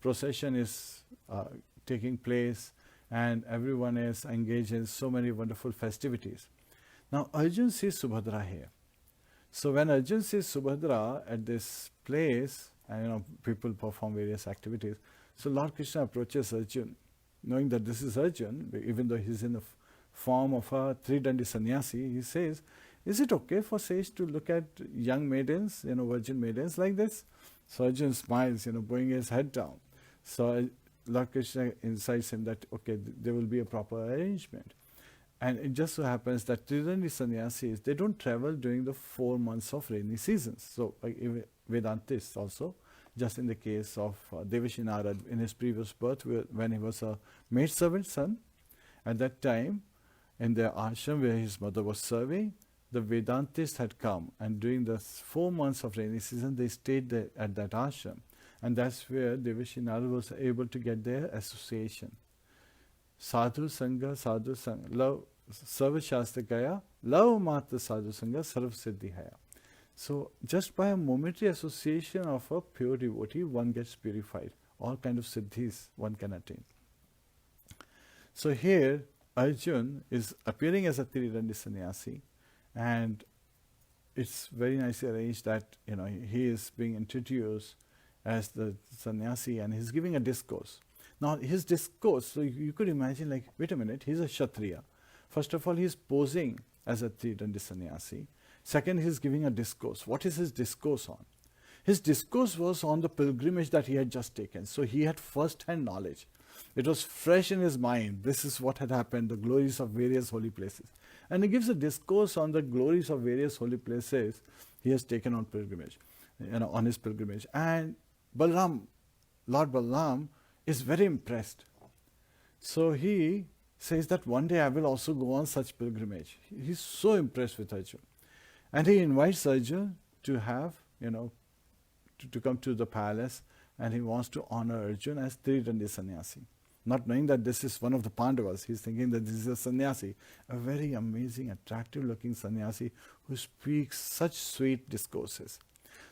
procession is taking place, and everyone is engaged in so many wonderful festivities. Now Arjuna sees Subhadra here. So when Arjuna sees Subhadra at this place, and people perform various activities, so Lord Krishna approaches Arjuna, knowing that this is Arjuna, even though he's in the form of a Tridandi sannyasi. He says, is it okay for sage to look at young maidens, virgin maidens like this? So Arjuna smiles, bowing his head down. So Lord Krishna incites him that, okay, there will be a proper arrangement. And it just so happens that Tridandi sannyasis, they don't travel during the 4 months of rainy seasons. So Vedantists also, just in the case of Devashi Narad in his previous birth, when he was a maidservant son, at that time, in the ashram where his mother was serving, the Vedantists had come, and during the 4 months of rainy season, they stayed there at that ashram. And that's where Devashi Narad was able to get their association. Sadhu Sangha, love Sarva Shastakaya, love Mata Sadhu Sangha, Sarva Siddhi Haya. So just by a momentary association of a pure devotee, one gets purified. All kind of siddhis one can attain. So here, Arjuna is appearing as a Tridandi sannyasi, and it's very nicely arranged that he is being introduced as the sannyasi, and he's giving a discourse. Now his discourse, so you could imagine wait a minute, he's a Kshatriya. First of all, he's posing as a Tridandi sannyasi. Second, he's giving a discourse. What is his discourse on? His discourse was on the pilgrimage that he had just taken. So he had first-hand knowledge. It was fresh in his mind. This is what had happened, the glories of various holy places. And he gives a discourse on the glories of various holy places he has taken on pilgrimage, on his pilgrimage. And Balaram, Lord Balaram, is very impressed. So he says that one day I will also go on such pilgrimage. He's so impressed with Arjuna. And he invites Arjuna to have, to come to the palace, and he wants to honor Arjuna as Tridandi sannyasi. Not knowing that this is one of the Pandavas, he's thinking that this is a sannyasi, a very amazing, attractive looking sannyasi who speaks such sweet discourses.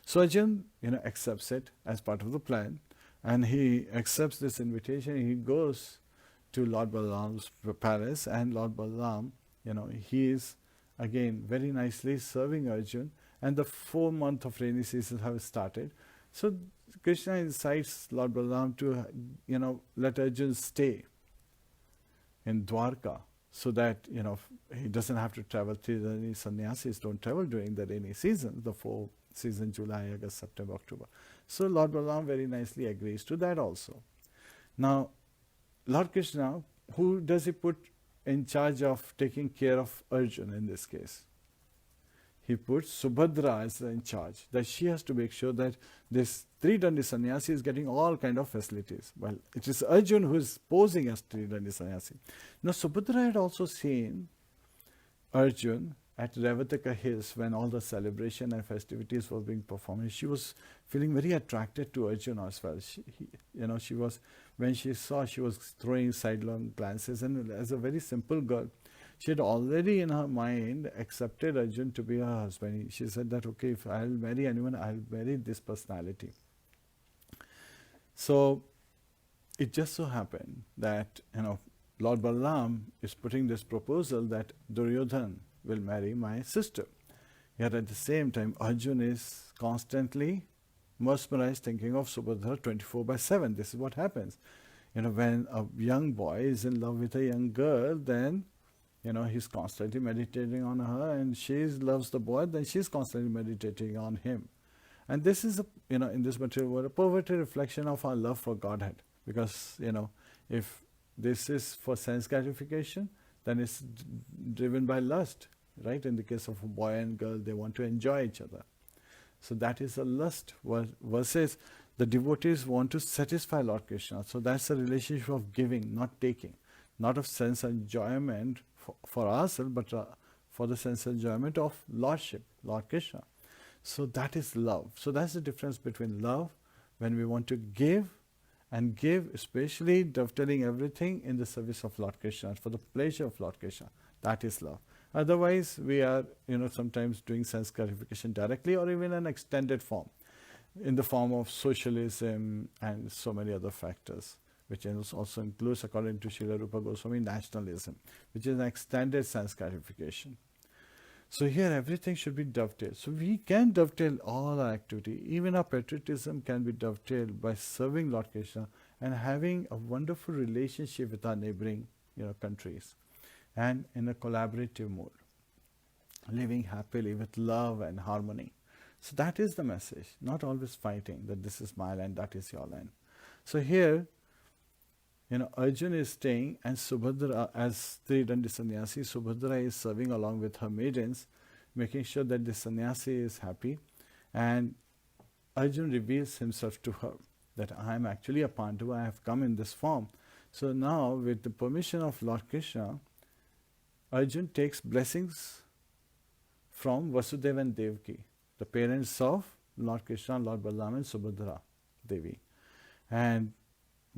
So Arjuna, accepts it as part of the plan, and he accepts this invitation. He goes to Lord Balaram's palace, and Lord Balaram, he is again very nicely serving Arjuna, and the 4 month of rainy season have started. So Krishna incites Lord Balaram to, let Arjuna stay in Dwarka, so that, he doesn't have to travel. Tridandi sannyasis don't travel during the rainy season, the 4 season, July, August, September, October. So Lord Balaram very nicely agrees to that also. Now, Lord Krishna, who does he put in charge of taking care of Arjuna in this case? He puts Subhadra as in charge, that she has to make sure that this Tridandi sannyasi is getting all kind of facilities. Well, it is Arjuna who is posing as Tridandi sannyasi. Now Subhadra had also seen Arjuna at Revatika hills when all the celebration and festivities were being performed. She was feeling very attracted to Arjuna as well. She was, when she saw, she was throwing sidelong glances, and as a very simple girl, she had already in her mind accepted Arjuna to be her husband. She said that, okay, if I'll marry anyone, I'll marry this personality. So it just so happened that, Lord Balaram is putting this proposal that Duryodhan will marry my sister. Yet at the same time, Arjuna is constantly mesmerized, thinking of Subhadra 24/7. This is what happens. When a young boy is in love with a young girl, then he's constantly meditating on her, and she loves the boy, then she's constantly meditating on him. And this is, in this material world, a perverted reflection of our love for Godhead. Because, if this is for sense gratification, then it's driven by lust, right? In the case of a boy and girl, they want to enjoy each other. So that is a lust, versus the devotees want to satisfy Lord Krishna. So that's a relationship of giving, not taking. Not of sense enjoyment for ourselves, but for the sense enjoyment of Lordship, Lord Krishna. So that is love. So that's the difference between love, when we want to give, and give, especially dovetailing everything in the service of Lord Krishna, for the pleasure of Lord Krishna. That is love. Otherwise, we are, sometimes doing sense gratification directly, or even an extended form, in the form of socialism and so many other factors, which also includes, according to Srila Rupa Goswami, nationalism, which is an extended sense gratification. So here everything should be dovetailed. So we can dovetail all our activity. Even our patriotism can be dovetailed by serving Lord Krishna and having a wonderful relationship with our neighboring countries, and in a collaborative mode, living happily with love and harmony. So that is the message, not always fighting that this is my land, that is your land. So here, Arjuna is staying, and Subhadra, as three-dandi sannyasi, Subhadra is serving along with her maidens, making sure that the sannyasi is happy. And Arjuna reveals himself to her, that I am actually a Pandava, I have come in this form. So now, with the permission of Lord Krishna, Arjuna takes blessings from Vasudeva and Devaki, the parents of Lord Krishna, Lord Balaram and Subhadra Devi. And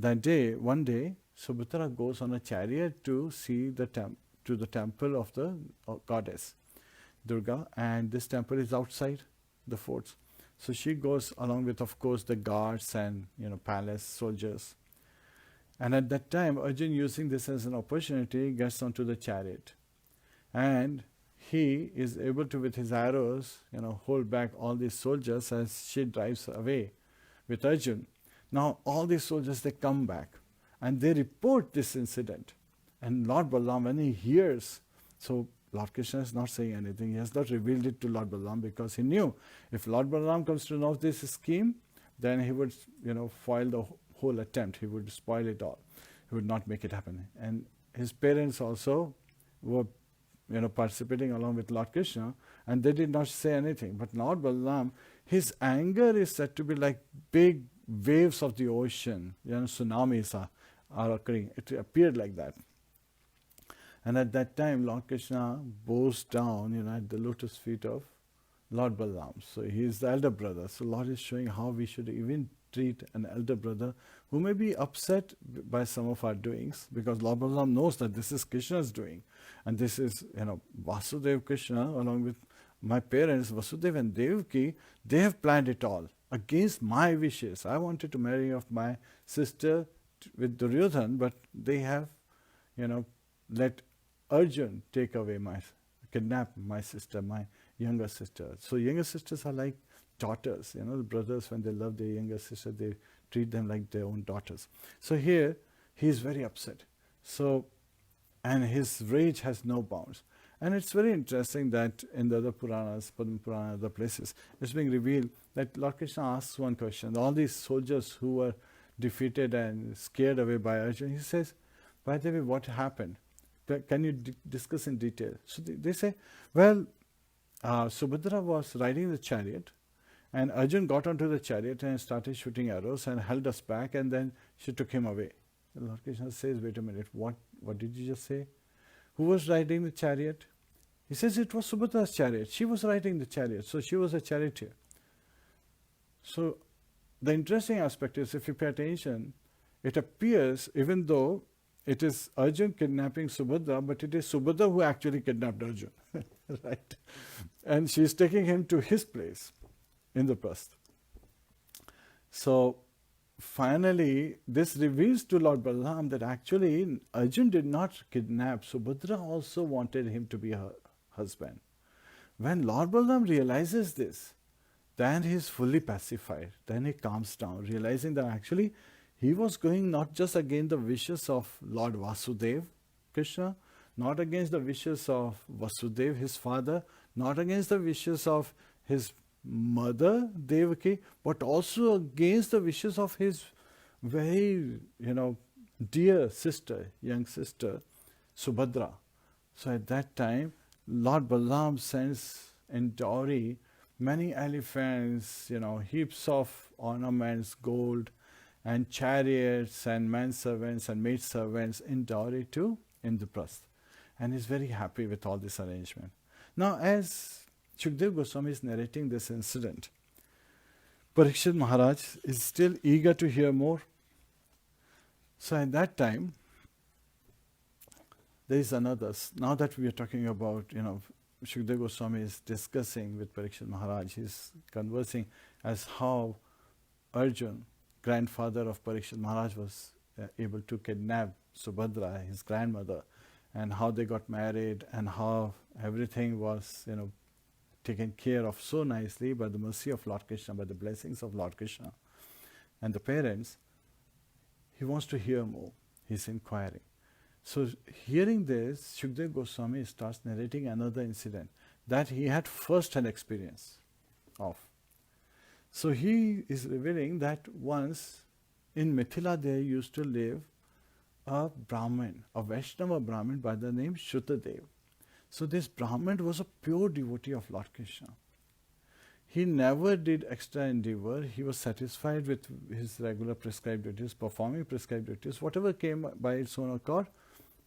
one day, Subhadra goes on a chariot to see the temple of the goddess Durga, and this temple is outside the forts. So she goes along with, of course, the guards and palace soldiers. And at that time, Arjuna, using this as an opportunity, gets onto the chariot, and he is able to, with his arrows, hold back all these soldiers as she drives away with Arjuna. Now all these soldiers, they come back and they report this incident. And Lord Balaram, when he hears, so Lord Krishna is not saying anything. He has not revealed it to Lord Balaram, because he knew if Lord Balaram comes to know this scheme, then he would, foil the whole attempt. He would spoil it all. He would not make it happen. And his parents also were, participating along with Lord Krishna, and they did not say anything. But Lord Balaram, his anger is said to be like big waves of the ocean, tsunamis are occurring. It appeared like that. And at that time, Lord Krishna bows down, at the lotus feet of Lord Balaram. So he is the elder brother. So Lord is showing how we should even treat an elder brother who may be upset by some of our doings, because Lord Balaram knows that this is Krishna's doing. And this is, Vasudeva Krishna, along with my parents, Vasudeva and Devaki, they have planned it all against my wishes. I wanted to marry off my sister with Duryodhan, but they have, let Arjuna kidnap my sister, my younger sister. So younger sisters are like daughters. The brothers, when they love their younger sister, they treat them like their own daughters. So here, he is very upset. So, and his rage has no bounds. And it's very interesting that in the other Puranas, Padma Purana, other places, it's being revealed that Lord Krishna asks one question. All these soldiers who were defeated and scared away by Arjuna, he says, by the way, what happened? Can you discuss in detail? So they say, well, Subhadra was riding the chariot, and Arjuna got onto the chariot and started shooting arrows and held us back, and then she took him away. The Lord Krishna says, wait a minute, what did you just say? Who was riding the chariot? He says it was Subhadra's chariot. She was riding the chariot, so she was a charioteer. So the interesting aspect is, if you pay attention, it appears, even though it is Arjuna kidnapping Subhadra, but it is Subhadra who actually kidnapped Arjuna, right? And she is taking him to his place, Indraprastha. So finally, this reveals to Lord Balaram that actually Arjuna did not kidnap. Subhadra also wanted him to be her husband. When Lord Balaram realizes this, then he is fully pacified. Then he calms down, realizing that actually he was going not just against the wishes of Lord Vasudeva, Krishna, not against the wishes of Vasudeva, his father, not against the wishes of his mother, Devaki, but also against the wishes of his very, dear sister, young sister, Subhadra. So at that time, Lord Balaram sends in dowry many elephants, heaps of ornaments, gold, and chariots, and manservants and maidservants in dowry to Indraprastha. And he's very happy with all this arrangement. Now, as Sukadeva Goswami is narrating this incident, Parikshit Maharaj is still eager to hear more. So at that time, there is another. Now that we are talking about, Sukadeva Goswami is discussing with Parikshit Maharaj, he's conversing as how Arjun, grandfather of Parikshit Maharaj, was able to kidnap Subhadra, his grandmother, and how they got married, and how everything was, taken care of so nicely by the mercy of Lord Krishna, by the blessings of Lord Krishna and the parents. He wants to hear more. He's inquiring. So hearing this, Sukadeva Goswami starts narrating another incident that he had first-hand experience of. So he is revealing that once in Mithila there used to live a Brahmin, a Vaishnava Brahmin by the name Shutadev. So this Brahmin was a pure devotee of Lord Krishna. He never did extra endeavor. He was satisfied with his regular prescribed duties, performing prescribed duties. Whatever came by its own accord,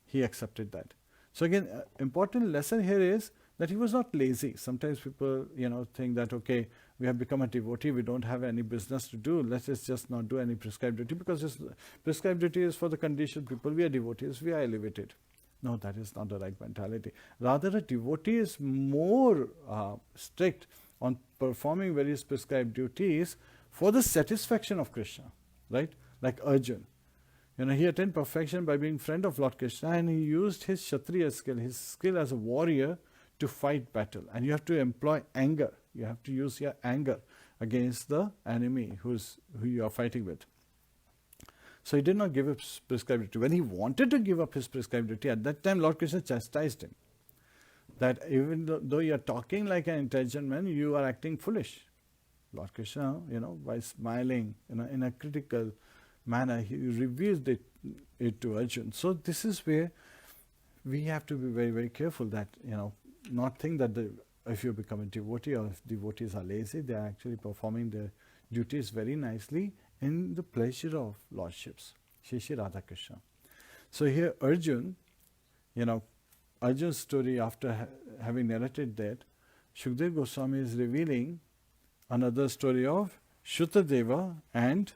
he accepted that. So again, important lesson here is that he was not lazy. Sometimes people, think that, okay, we have become a devotee, we don't have any business to do, let's just not do any prescribed duty, because this prescribed duty is for the conditioned people. We are devotees, we are elevated. No, that is not the right mentality. Rather, a devotee is more strict on performing various prescribed duties for the satisfaction of Krishna, right? Like Arjun. He attained perfection by being friend of Lord Krishna, and he used his Kshatriya skill, his skill as a warrior, to fight battle. And you have to employ anger. You have to use your anger against the enemy who you are fighting with. So he did not give up his prescribed duty. When he wanted to give up his prescribed duty, at that time Lord Krishna chastised him. That even though you are talking like an intelligent man, you are acting foolish. Lord Krishna, by smiling in a critical manner, he revealed it to Arjuna. So this is where we have to be very, very careful that, not think that if you become a devotee or if devotees are lazy, they are actually performing their duties very nicely in the pleasure of lordships. Shri Shri Radha Krishna. So here Arjun, Arjun's story, after having narrated that, Sukadeva Goswami is revealing another story of Shrutadeva and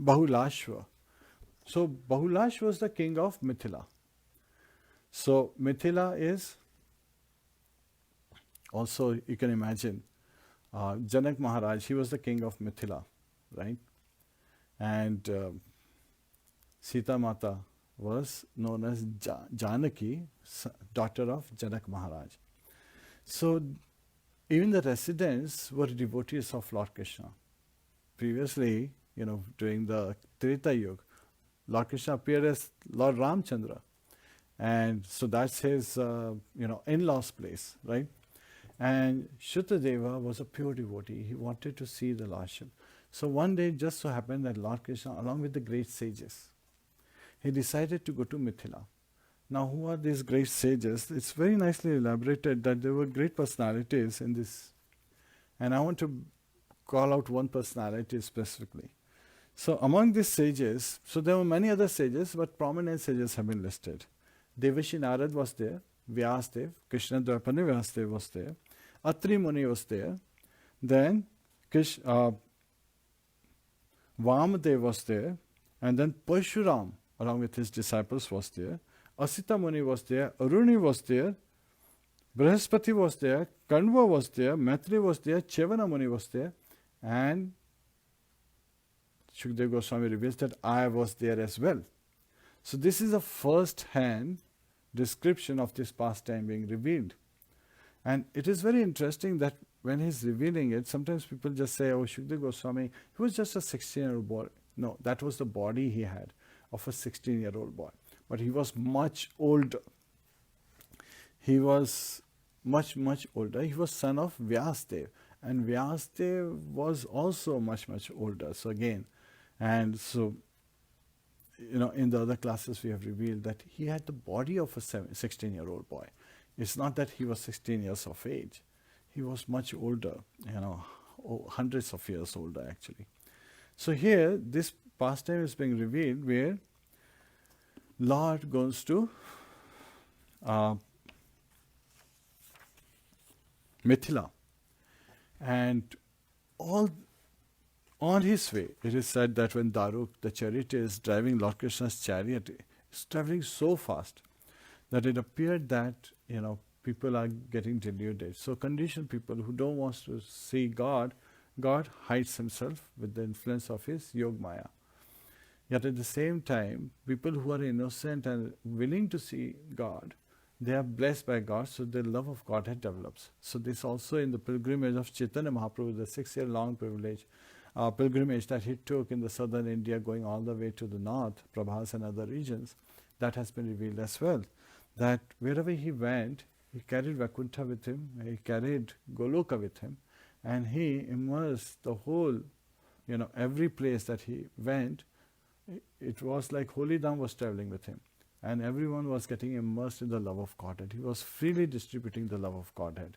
Bahulashva. So Bahulashva was the king of Mithila. So Mithila is also, you can imagine, Janak Maharaj, he was the king of Mithila, right? And Sita Mata was known as Janaki, daughter of Janak Maharaj. So even the residents were devotees of Lord Krishna. Previously, during the Treta Yuga, Lord Krishna appeared as Lord Ramchandra. And so that's his, in-laws place, right? And Shrutadeva was a pure devotee. He wanted to see the Lordship. So one day it just so happened that Lord Krishna, along with the great sages, he decided to go to Mithila. Now, who are these great sages? It's very nicely elaborated that there were great personalities in this. And I want to call out one personality specifically. So among these sages, so there were many other sages, but prominent sages have been listed. Devashi Narad was there, Vyasdev, Krishna Dvapani Vyasdev was there, Atri Muni was there, then Vamadev was there, and then Parshuram, along with his disciples, was there, Asita Muni was there, Aruni was there, Brahaspati was there, Kanva was there, Maitri was there, Chevana Muni was there, and Sukadeva Goswami reveals that I was there as well. So this is a first-hand description of this pastime being revealed. And it is very interesting that when he's revealing it, sometimes people just say, oh, Sudha Goswami, he was just a 16-year-old boy. No, that was the body he had of a 16-year-old boy. But he was much older. He was much, much older. He was son of Vyasdev. And Vyasdev was also much, much older. So again, and so, in the other classes we have revealed that he had the body of a 16-year-old boy. It's not that he was 16 years of age. He was much older, hundreds of years older actually. So here, this pastime is being revealed where Lord goes to Mithila, and all on his way, it is said that when Daruk, the charioteer, is driving Lord Krishna's chariot, it's traveling so fast that it appeared that, people are getting deluded. So conditioned people who don't want to see God, God hides himself with the influence of his Yog Maya. Yet at the same time, people who are innocent and willing to see God, they are blessed by God, so their love of Godhead develops. So this also in the pilgrimage of Chaitanya Mahaprabhu, the 6-year-long pilgrimage that he took in the southern India, going all the way to the north, Prabhas and other regions, that has been revealed as well. That wherever he went, he carried Vaikuntha with him, he carried Goloka with him, and he immersed the whole, every place that he went, it was like Holy Dham was traveling with him. And everyone was getting immersed in the love of Godhead. He was freely distributing the love of Godhead,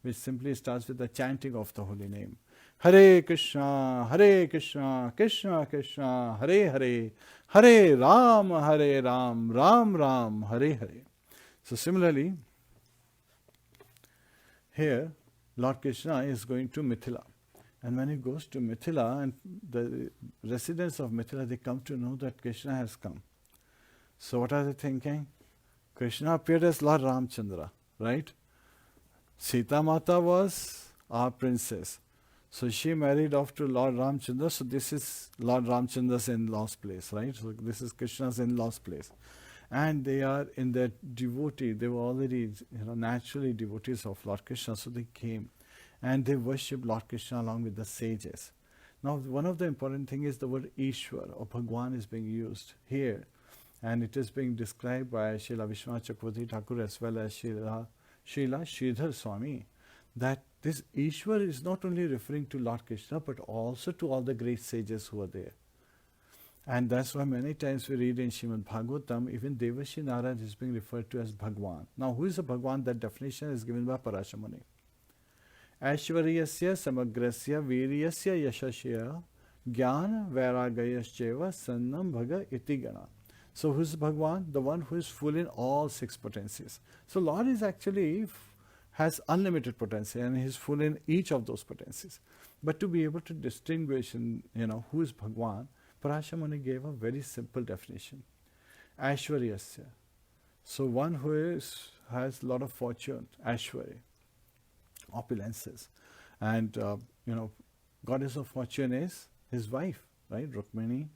which simply starts with the chanting of the holy name. Hare Krishna, Krishna Krishna, Hare Hare, Hare Ram, Ram Ram, Hare Hare. So similarly, here, Lord Krishna is going to Mithila. And when he goes to Mithila, and the residents of Mithila, they come to know that Krishna has come. So what are they thinking? Krishna appeared as Lord Ramchandra, right? Sita Mata was our princess. So she married off to Lord Ramchandra. So this is Lord Ramchandra's in-laws place, right? So this is Krishna's in-laws place. And they are in their devotee. They were already, naturally devotees of Lord Krishna. So they came and they worshipped Lord Krishna along with the sages. Now, one of the important things is the word Ishwar or Bhagwan is being used here. And it is being described by Srila Vishwanath Chakravarti Thakur as well as Srila Sridhar Swami, that this Ishwar is not only referring to Lord Krishna but also to all the great sages who are there. And that's why many times we read in Srimad Bhagavatam, even Devashi Narad is being referred to as Bhagwan. Now, who is a Bhagwan? That definition is given by Parashamuni. Aishwaryasya samagrasya viryasya yashasya jnana vairagayascheva sannam bhaga iti gana. So who is Bhagwan? The one who is full in all 6 potencies. So Lord is actually has unlimited potency and he is full in each of those potencies. But to be able to distinguish who is Bhagwan, Parashamuni gave a very simple definition. Aishwaryasya. So one who has a lot of fortune, Aishwarya, opulences. And, goddess of fortune is his wife, right? Rukmini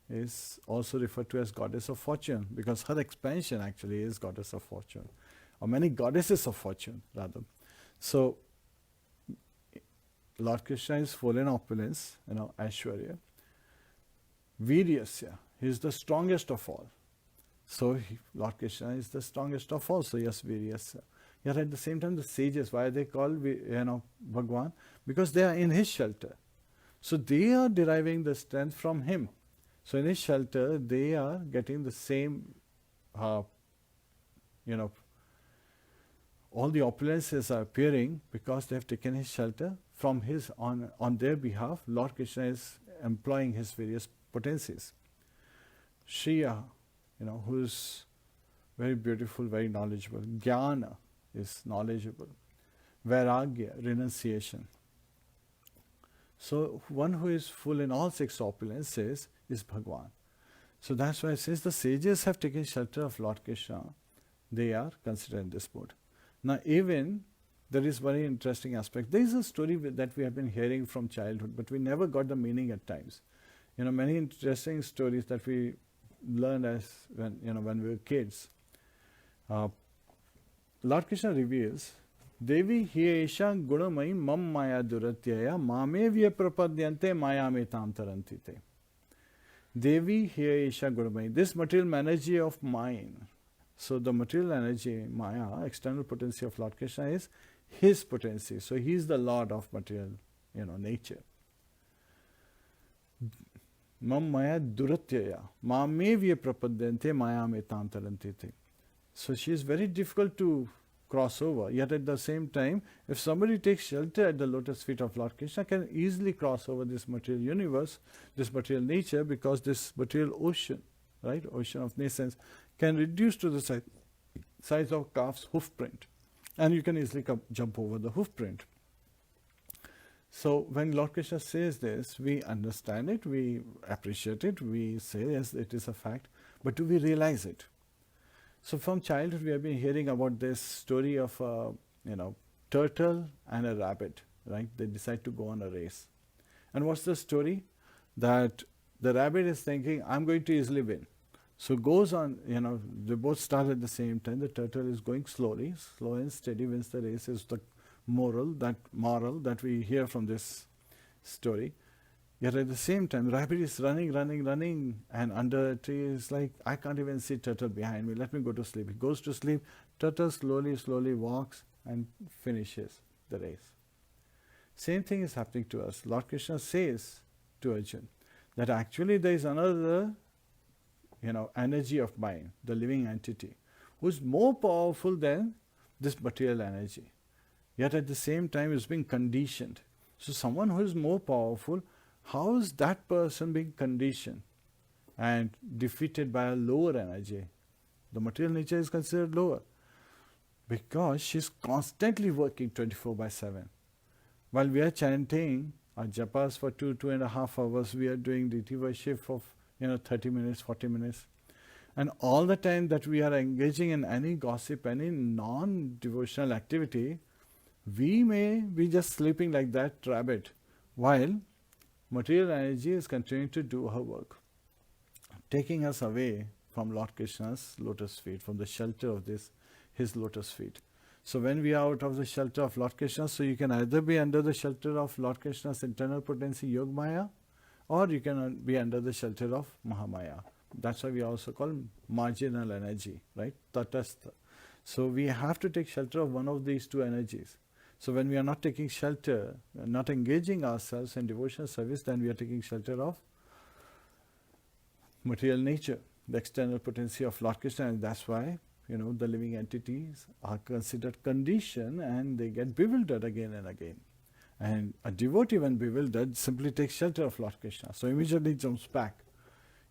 is also referred to as goddess of fortune because her expansion actually is goddess of fortune, or many goddesses of fortune rather. So Lord Krishna is full in opulence, Aishwarya. Viryasya, he is the strongest of all. So Lord Krishna is the strongest of all, so yes, Viryasya. Yet at the same time the sages, why are they called Bhagwan? Because they are in his shelter. So they are deriving the strength from him. So in his shelter, they are getting the same, all the opulences are appearing because they have taken his shelter from his, on their behalf, Lord Krishna is employing his various potencies. Shriya, who is very beautiful, very knowledgeable. Jnana is knowledgeable. Vairagya, renunciation. So one who is full in all 6 opulences is Bhagwan. So that's why since the sages have taken shelter of Lord Krishna, they are considered in this mode. Now even there is very interesting aspect. There is a story that we have been hearing from childhood, but we never got the meaning at times. Many interesting stories that we learned as when we were kids. Lord Krishna reveals, Devi hi esha gunamai mam maya duratyaya mamevya prapadyante mayametam tarantite. Devi hi esha gunamai. This material energy of mine. So the material energy, Maya, external potency of Lord Krishna is his potency. So he is the Lord of material, nature. Mam maya duratyaya, mamevya prapadyante maya metam tarantite. So she is very difficult to cross over. Yet at the same time, if somebody takes shelter at the lotus feet of Lord Krishna, can easily cross over this material universe, this material nature, because this material ocean, right, ocean of nascence, can reduce to the size of calf's hoof print, and you can easily jump over the hoof print. So when Lord Krishna says this, we understand it, we appreciate it, we say yes, it is a fact, but do we realize it? So from childhood we have been hearing about this story of a turtle and a rabbit, right? They decide to go on a race. And what's the story? That the rabbit is thinking, I'm going to easily win. So goes on, they both start at the same time. The turtle is going slowly, slow and steady wins the race is the moral that we hear from this story. Yet at the same time, rabbit is running, and under a tree is like, I can't even see turtle behind me, let me go to sleep. He goes to sleep, turtle slowly walks and finishes the race. Same thing is happening to us. Lord Krishna says to Arjuna that actually there is another energy of mind, the living entity, who is more powerful than this material energy. Yet at the same time is being conditioned. So someone who is more powerful, how is that person being conditioned and defeated by a lower energy? The material nature is considered lower because she is constantly working 24/7. While we are chanting our japas for 2.5 hours, we are doing deity worship for 30 minutes, 40 minutes. And all the time that we are engaging in any gossip, any non-devotional activity, we may be just sleeping like that rabbit, while material energy is continuing to do her work, taking us away from Lord Krishna's lotus feet, from the shelter of his lotus feet. So when we are out of the shelter of Lord Krishna, so you can either be under the shelter of Lord Krishna's internal potency, Yogamaya, or you can be under the shelter of Mahamaya. That's why we also call marginal energy, right? Tatastha. So we have to take shelter of one of these two energies. So when we are not taking shelter, not engaging ourselves in devotional service, then we are taking shelter of material nature, the external potency of Lord Krishna, and that's why the living entities are considered conditioned and they get bewildered again and again. And a devotee, when bewildered, simply takes shelter of Lord Krishna. So immediately jumps back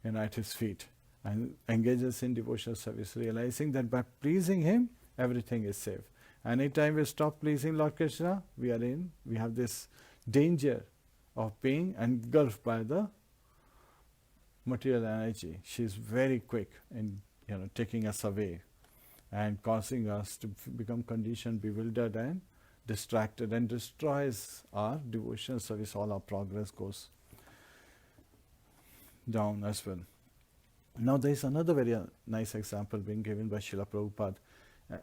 at his feet and engages in devotional service, realizing that by pleasing him, everything is safe. Anytime we stop pleasing Lord Krishna, we have this danger of being engulfed by the material energy. She is very quick in taking us away and causing us to become conditioned, bewildered and distracted, and destroys our devotional service. All our progress goes down as well. Now there is another very nice example being given by Srila Prabhupada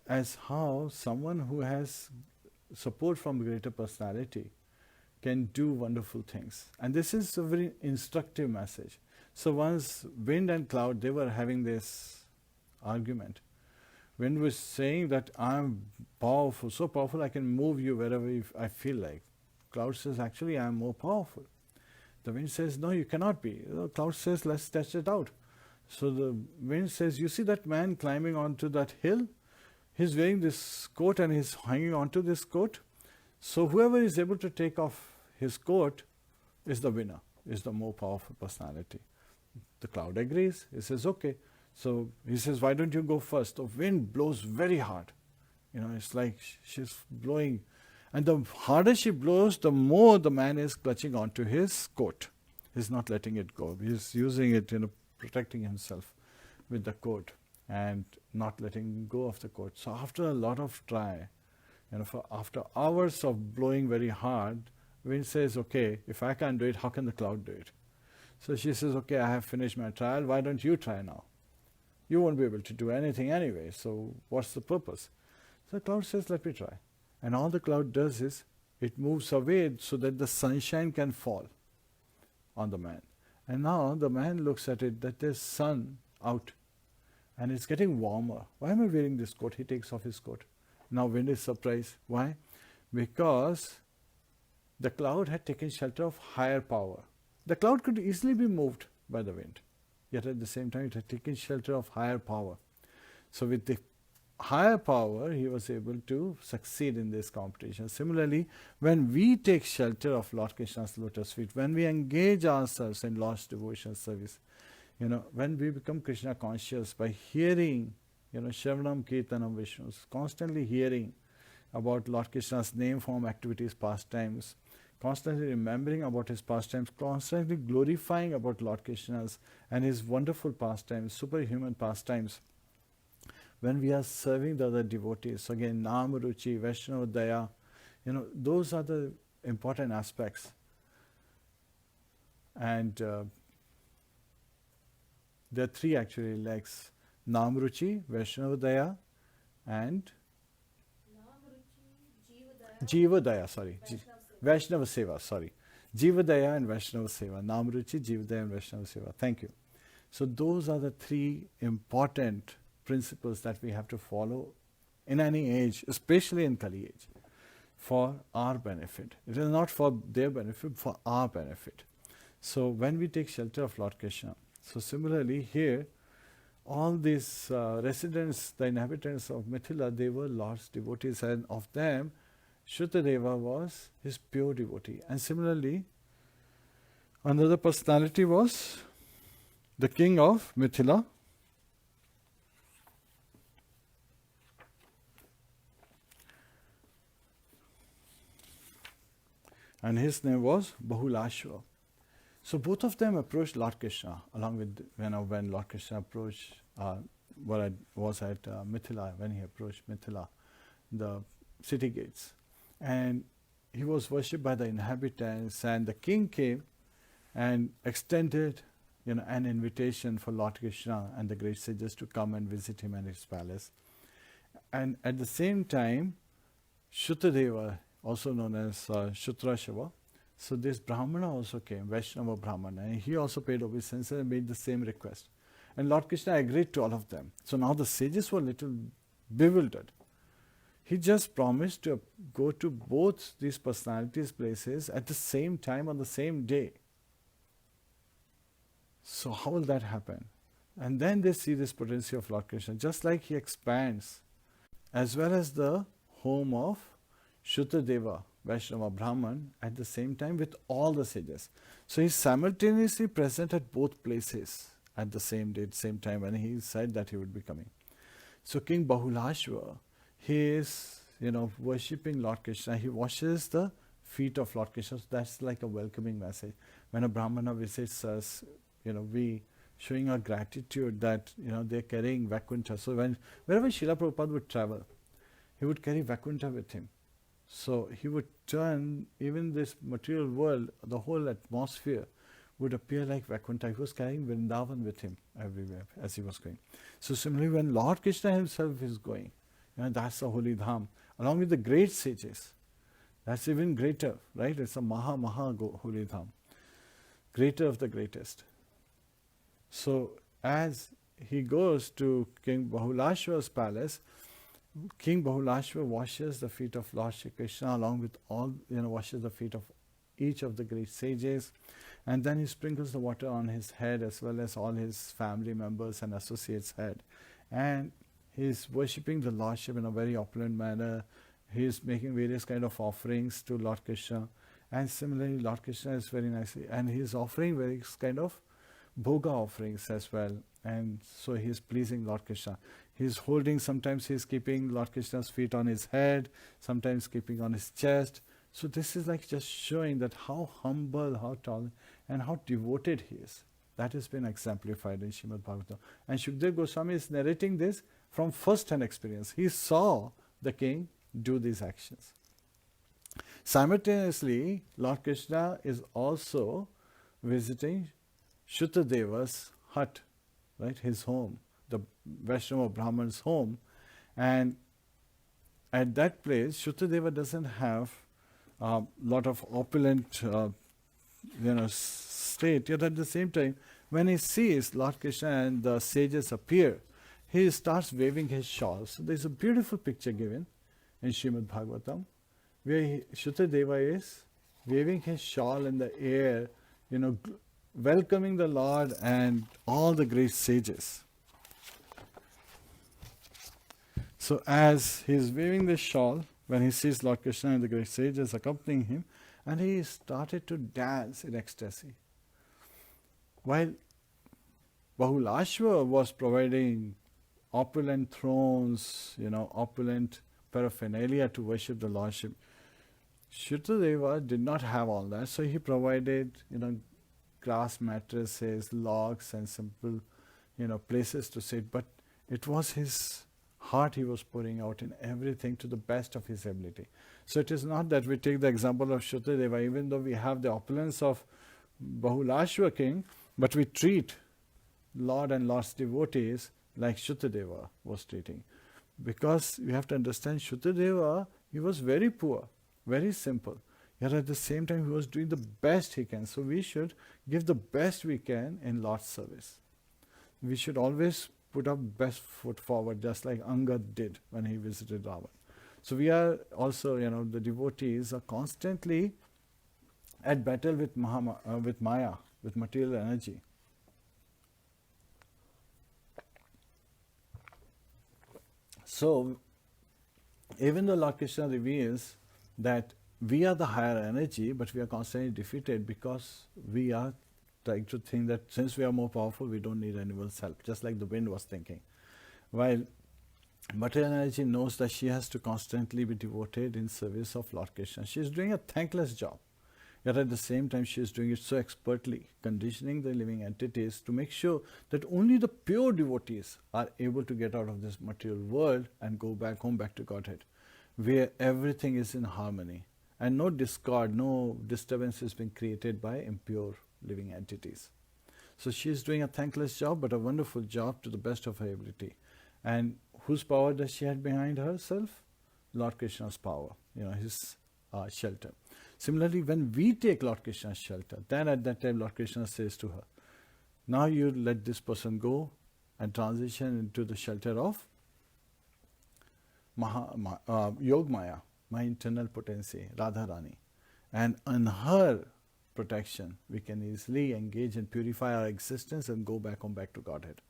as how someone who has support from greater personality can do wonderful things. And this is a very instructive message. So once wind and cloud, they were having this argument. Wind was saying that I'm powerful, so powerful I can move you wherever I feel like. Cloud says, actually I'm more powerful. The wind says, no, you cannot be. The cloud says, let's test it out. So the wind says, you see that man climbing onto that hill? He's wearing this coat and he's hanging onto this coat. So whoever is able to take off his coat is the winner, is the more powerful personality. The cloud agrees. He says, okay. So he says, why don't you go first? The wind blows very hard. It's like she's blowing. And the harder she blows, the more the man is clutching onto his coat. He's not letting it go. He's using it, protecting himself with the coat and not letting go of the coat. So after a lot of try, after hours of blowing very hard, wind says, okay, if I can't do it, how can the cloud do it? So she says, okay, I have finished my trial. Why don't you try now? You won't be able to do anything anyway, so what's the purpose? So the cloud says, let me try. And all the cloud does is, it moves away so that the sunshine can fall on the man. And now the man looks at it that there's sun out and it's getting warmer. Why am I wearing this coat? He takes off his coat. Now wind is surprised. Why? Because the cloud had taken shelter of higher power. The cloud could easily be moved by the wind, yet at the same time it had taken shelter of higher power. So with the higher power, he was able to succeed in this competition. Similarly, when we take shelter of Lord Krishna's lotus feet, when we engage ourselves in Lord's devotional service, when we become Krishna conscious by hearing, Shravanam Kirtanam Vishnus, constantly hearing about Lord Krishna's name, form, activities, pastimes, constantly remembering about his pastimes, constantly glorifying about Lord Krishna's and his wonderful pastimes, superhuman pastimes. When we are serving the other devotees, so again, Nam Ruchi, Vaishnava Daya, those are the important aspects. And there are three actually legs: Nam Ruchi, Vaishnava Daya, and Jiva Daya, sorry. Vaishnava Seva, sorry. Jiva Daya and Vaishnava Seva. Nam Ruchi, Jiva Daya and Vaishnava Seva. Thank you. So those are the three important principles that we have to follow in any age, especially in Kali age, for our benefit. It is not for their benefit, for our benefit. So when we take shelter of Lord Krishna, so similarly here, all these residents, the inhabitants of Mithila, they were Lord's devotees, and of them, Shrutadeva was his pure devotee. And similarly, another personality was the king of Mithila, and his name was Bahulashva. So both of them approached Lord Krishna, along with when Lord Krishna approached what was at Mithila, when he approached Mithila, the city gates. And he was worshipped by the inhabitants, and the king came and extended an invitation for Lord Krishna and the great sages to come and visit him at his palace. And at the same time, Shrutadeva, also known as Shutrashava, so this Brahmana also came, Vaishnava Brahmana, and he also paid obeisance and made the same request. And Lord Krishna agreed to all of them. So now the sages were a little bewildered. He just promised to go to both these personalities' places at the same time on the same day. So how will that happen? And then they see this potency of Lord Krishna, just like he expands, as well as the home of Shrutadeva, Vaishnava Brahman, at the same time with all the sages. So he's simultaneously present at both places at the same day, same time, when he said that he would be coming. So King Bahulashva, he is, worshipping Lord Krishna. He washes the feet of Lord Krishna. So that's like a welcoming message. When a Brahmana visits us, we showing our gratitude that, they're carrying Vaikuntha. So wherever Srila Prabhupada would travel, he would carry Vaikuntha with him. So he would turn even this material world, the whole atmosphere would appear like Vaikuntha. He was carrying Vrindavan with him everywhere as he was going. So similarly, when Lord Krishna himself is going, that's the holy dham, along with the great sages. That's even greater, right? It's a maha holy dham, greater of the greatest. So as he goes to King Bahulashva's palace, King Bahulashva washes the feet of Lord Shri Krishna, along with all, washes the feet of each of the great sages, and then he sprinkles the water on his head as well as all his family members and associates' head. And he is worshipping the Lordship in a very opulent manner. He is making various kind of offerings to Lord Krishna. And similarly, Lord Krishna is very nicely, and he is offering various kind of bhoga offerings as well. And so he is pleasing Lord Krishna. He is holding, sometimes he is keeping Lord Krishna's feet on his head, sometimes keeping on his chest. So this is like just showing that how humble, how tall, and how devoted he is. That has been exemplified in Srimad Bhagavatam. And Sudha Goswami is narrating this from first-hand experience. He saw the king do these actions. Simultaneously, Lord Krishna is also visiting Shrutadeva's hut, right, his home, the Vaishnava Brahman's home, and at that place, Shrutadeva doesn't have a lot of opulent, state. Yet at the same time, when he sees Lord Krishna and the sages appear, he starts waving his shawl. So there's a beautiful picture given in Srimad Bhagavatam, where Shrutadeva is waving his shawl in the air, welcoming the Lord and all the great sages. So as he is waving this shawl, when he sees Lord Krishna and the great sages accompanying him, and he started to dance in ecstasy. While Bahulashva was providing opulent thrones, opulent paraphernalia to worship the Lordship, Shrutadeva did not have all that, so he provided, grass mattresses, logs, and simple, places to sit. But it was his heart he was pouring out in everything to the best of his ability. So it is not that we take the example of Shrutadeva, even though we have the opulence of Bahulashva king, but we treat Lord and Lord's devotees like Shrutadeva was treating. Because you have to understand, Shrutadeva, he was very poor, very simple. Yet at the same time, he was doing the best he can. So we should give the best we can in Lord's service. We should always put our best foot forward, just like Angad did when he visited Ravan. So we are also, the devotees are constantly at battle with Maya, with material energy. So, even though Lord Krishna reveals that we are the higher energy, but we are constantly defeated because we are trying to think that since we are more powerful, we don't need anyone's help, just like the wind was thinking. While material energy knows that she has to constantly be devoted in service of Lord Krishna. She is doing a thankless job. Yet at the same time, she is doing it so expertly, conditioning the living entities to make sure that only the pure devotees are able to get out of this material world and go back home, back to Godhead, where everything is in harmony and no discord, no disturbance is being created by impure living entities. So she is doing a thankless job, but a wonderful job to the best of her ability. And whose power does she have behind herself? Lord Krishna's power, his shelter. Similarly, when we take Lord Krishna's shelter, then at that time Lord Krishna says to her, now you let this person go and transition into the shelter of Yogmaya, my internal potency, Radharani. And on her protection, we can easily engage and purify our existence and go back home, back to Godhead.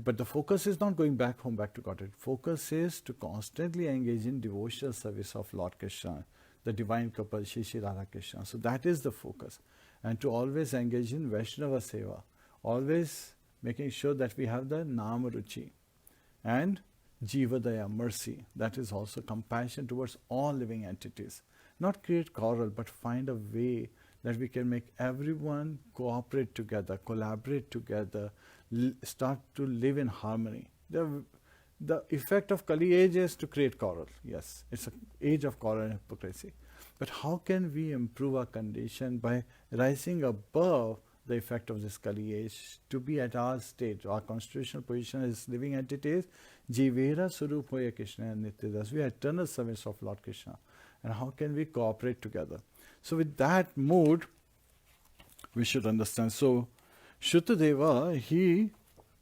But the focus is not going back home, back to Godhead. Focus is to constantly engage in devotional service of Lord Krishna, the divine couple, Shri Shri Radha Krishna. So that is the focus. And to always engage in Vaishnava Seva, always making sure that we have the Nama Ruchi and Jiva Daya, mercy. That is also compassion towards all living entities. Not create quarrel, but find a way that we can make everyone cooperate together, collaborate together, start to live in harmony. The effect of Kali age is to create quarrel. Yes, it's an age of quarrel and hypocrisy. But how can we improve our condition by rising above the effect of this Kali age to be at our state? Our constitutional position is living entities. Jivera Surupoya Krishna and Nityadas. We are eternal servants of Lord Krishna. And how can we cooperate together? So with that mood, we should understand. So Shrutadeva, he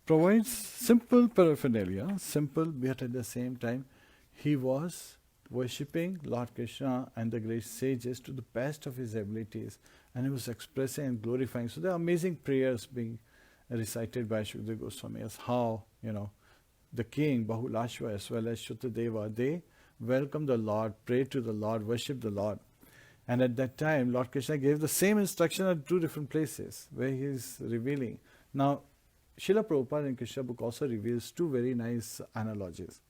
provides simple paraphernalia, simple, but at the same time, he was worshipping Lord Krishna and the great sages to the best of his abilities, and he was expressing and glorifying. So there are amazing prayers being recited by Sudha Goswami as how, the king, Bahulashva, as well as Shrutadeva, they welcome the Lord, pray to the Lord, worship the Lord. And at that time, Lord Krishna gave the same instruction at two different places where he is revealing. Now, Srila Prabhupada in Krishna book also reveals two very nice analogies.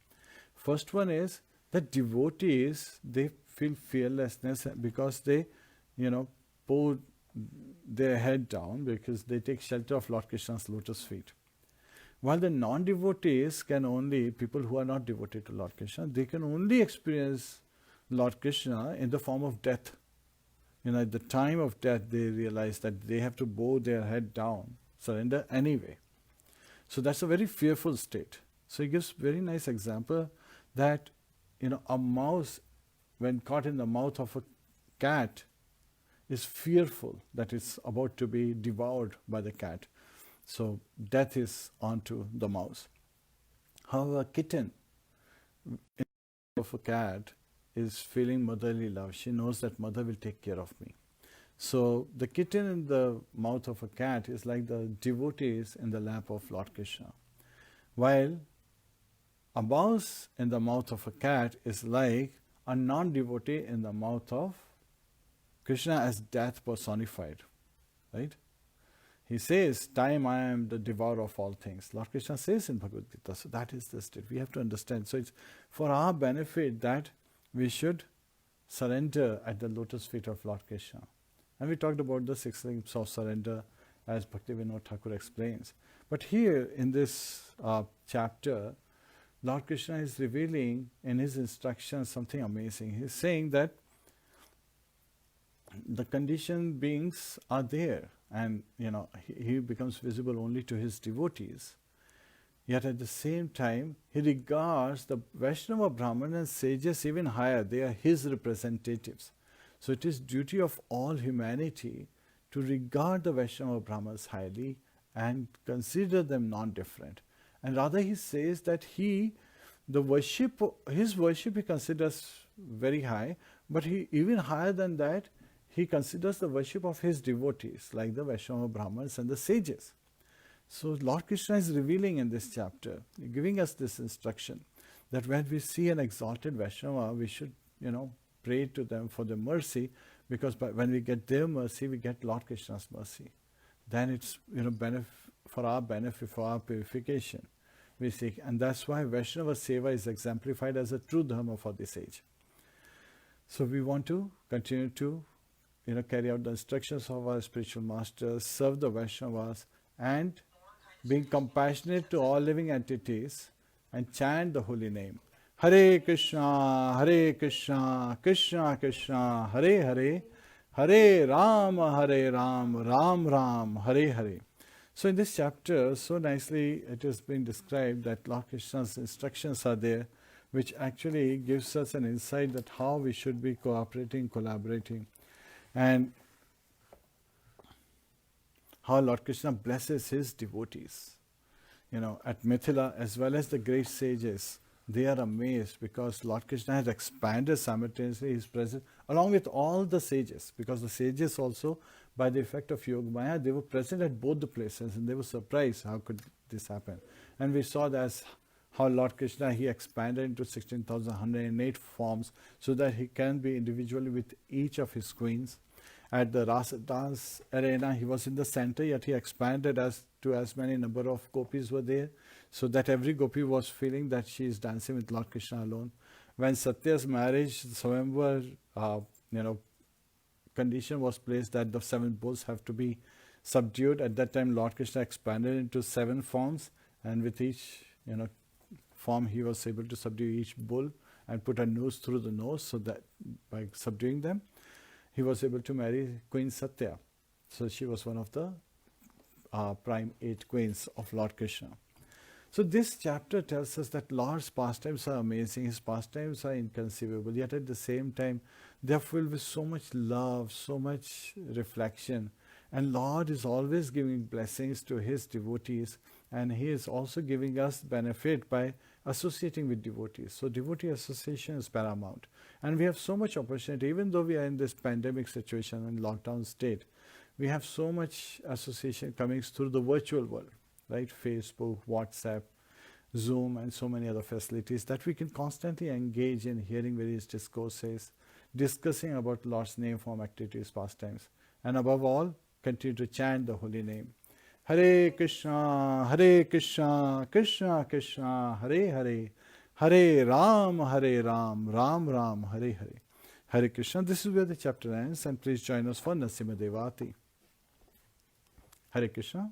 First one is that devotees, they feel fearlessness because they, pour their head down because they take shelter of Lord Krishna's lotus feet. While the non-devotees can only, people who are not devoted to Lord Krishna, they can only experience Lord Krishna in the form of death. At the time of death, they realize that they have to bow their head down, surrender anyway. So that's a very fearful state. So he gives very nice example that, a mouse, when caught in the mouth of a cat, is fearful that it's about to be devoured by the cat. So death is onto the mouse. However, a kitten of a cat is feeling motherly love. She knows that mother will take care of me. So the kitten in the mouth of a cat is like the devotees in the lap of Lord Krishna. While a mouse in the mouth of a cat is like a non-devotee in the mouth of Krishna as death personified. Right? He says, time I am the devourer of all things. Lord Krishna says in Bhagavad Gita. So that is the state. We have to understand. So it's for our benefit that we should surrender at the lotus feet of Lord Krishna. And we talked about the 6 links of surrender as Bhaktivinoda Thakur explains. But here in this chapter, Lord Krishna is revealing in his instructions something amazing. He's saying that the conditioned beings are there, and he becomes visible only to his devotees. Yet at the same time, he regards the Vaishnava Brahman and sages even higher. They are his representatives. So it is duty of all humanity to regard the Vaishnava Brahmanas highly and consider them non-different. And rather he says that his worship he considers very high, but he even higher than that, he considers the worship of his devotees, like the Vaishnava Brahmanas and the sages. So Lord Krishna is revealing in this chapter, giving us this instruction, that when we see an exalted Vaishnava, we should, pray to them for the mercy, because when we get their mercy, we get Lord Krishna's mercy. Then it's, for our benefit, for our purification, we seek. And that's why Vaishnava Seva is exemplified as a true dharma for this age. So we want to continue to carry out the instructions of our spiritual masters, serve the Vaishnavas, and being compassionate to all living entities, and chant the holy name. Hare Krishna, Krishna Krishna, Hare Hare, Hare Ram, Ram Ram, Hare Hare. So in this chapter, so nicely it has been described that Lord Krishna's instructions are there, which actually gives us an insight that how we should be cooperating, collaborating, and how Lord Krishna blesses his devotees. At Mithila, as well as the great sages, they are amazed because Lord Krishna has expanded simultaneously his presence along with all the sages, because the sages also, by the effect of Yoga Maya, they were present at both the places and they were surprised how could this happen. And we saw that how Lord Krishna, he expanded into 16,108 forms so that he can be individually with each of his queens. At the Rasa dance arena, he was in the center, yet he expanded to as many number of gopis were there, so that every gopi was feeling that she is dancing with Lord Krishna alone. When Satya's marriage, Swayamvar, condition was placed that the 7 bulls have to be subdued. At that time, Lord Krishna expanded into 7 forms, and with each, form, he was able to subdue each bull and put a noose through the nose, so that by subduing them, he was able to marry Queen Satya. So she was one of the prime 8 queens of Lord Krishna. So this chapter tells us that Lord's pastimes are amazing, his pastimes are inconceivable, yet at the same time they are filled with so much love, so much reflection. And Lord is always giving blessings to his devotees, and he is also giving us benefit by associating with devotees. So devotee association is paramount. And we have so much opportunity, even though we are in this pandemic situation and lockdown state, we have so much association coming through the virtual world, right? Facebook, WhatsApp, Zoom, and so many other facilities that we can constantly engage in hearing various discourses, discussing about Lord's name, form, activities, pastimes, and above all, continue to chant the holy name. Hare Krishna, Krishna Krishna, Hare Hare, Hare Ram, Ram Ram, Hare Hare. Hare Krishna. This is where the chapter ends, and please join us for Nasimha Devati. Hare Krishna.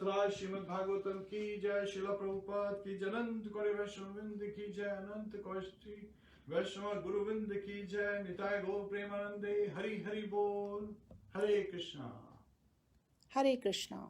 ग्रंथराज Shrimad Bhagavatam की जय, श्रील प्रभुपाद की जय, अनंत कोटि वैष्णववृंद की जय, अनंत कोटि वैष्णव गुरुवृंद की जय, निताय गौर प्रेमानंदे, हरि हरि बोल। हरे कृष्णा। Hare Krishna.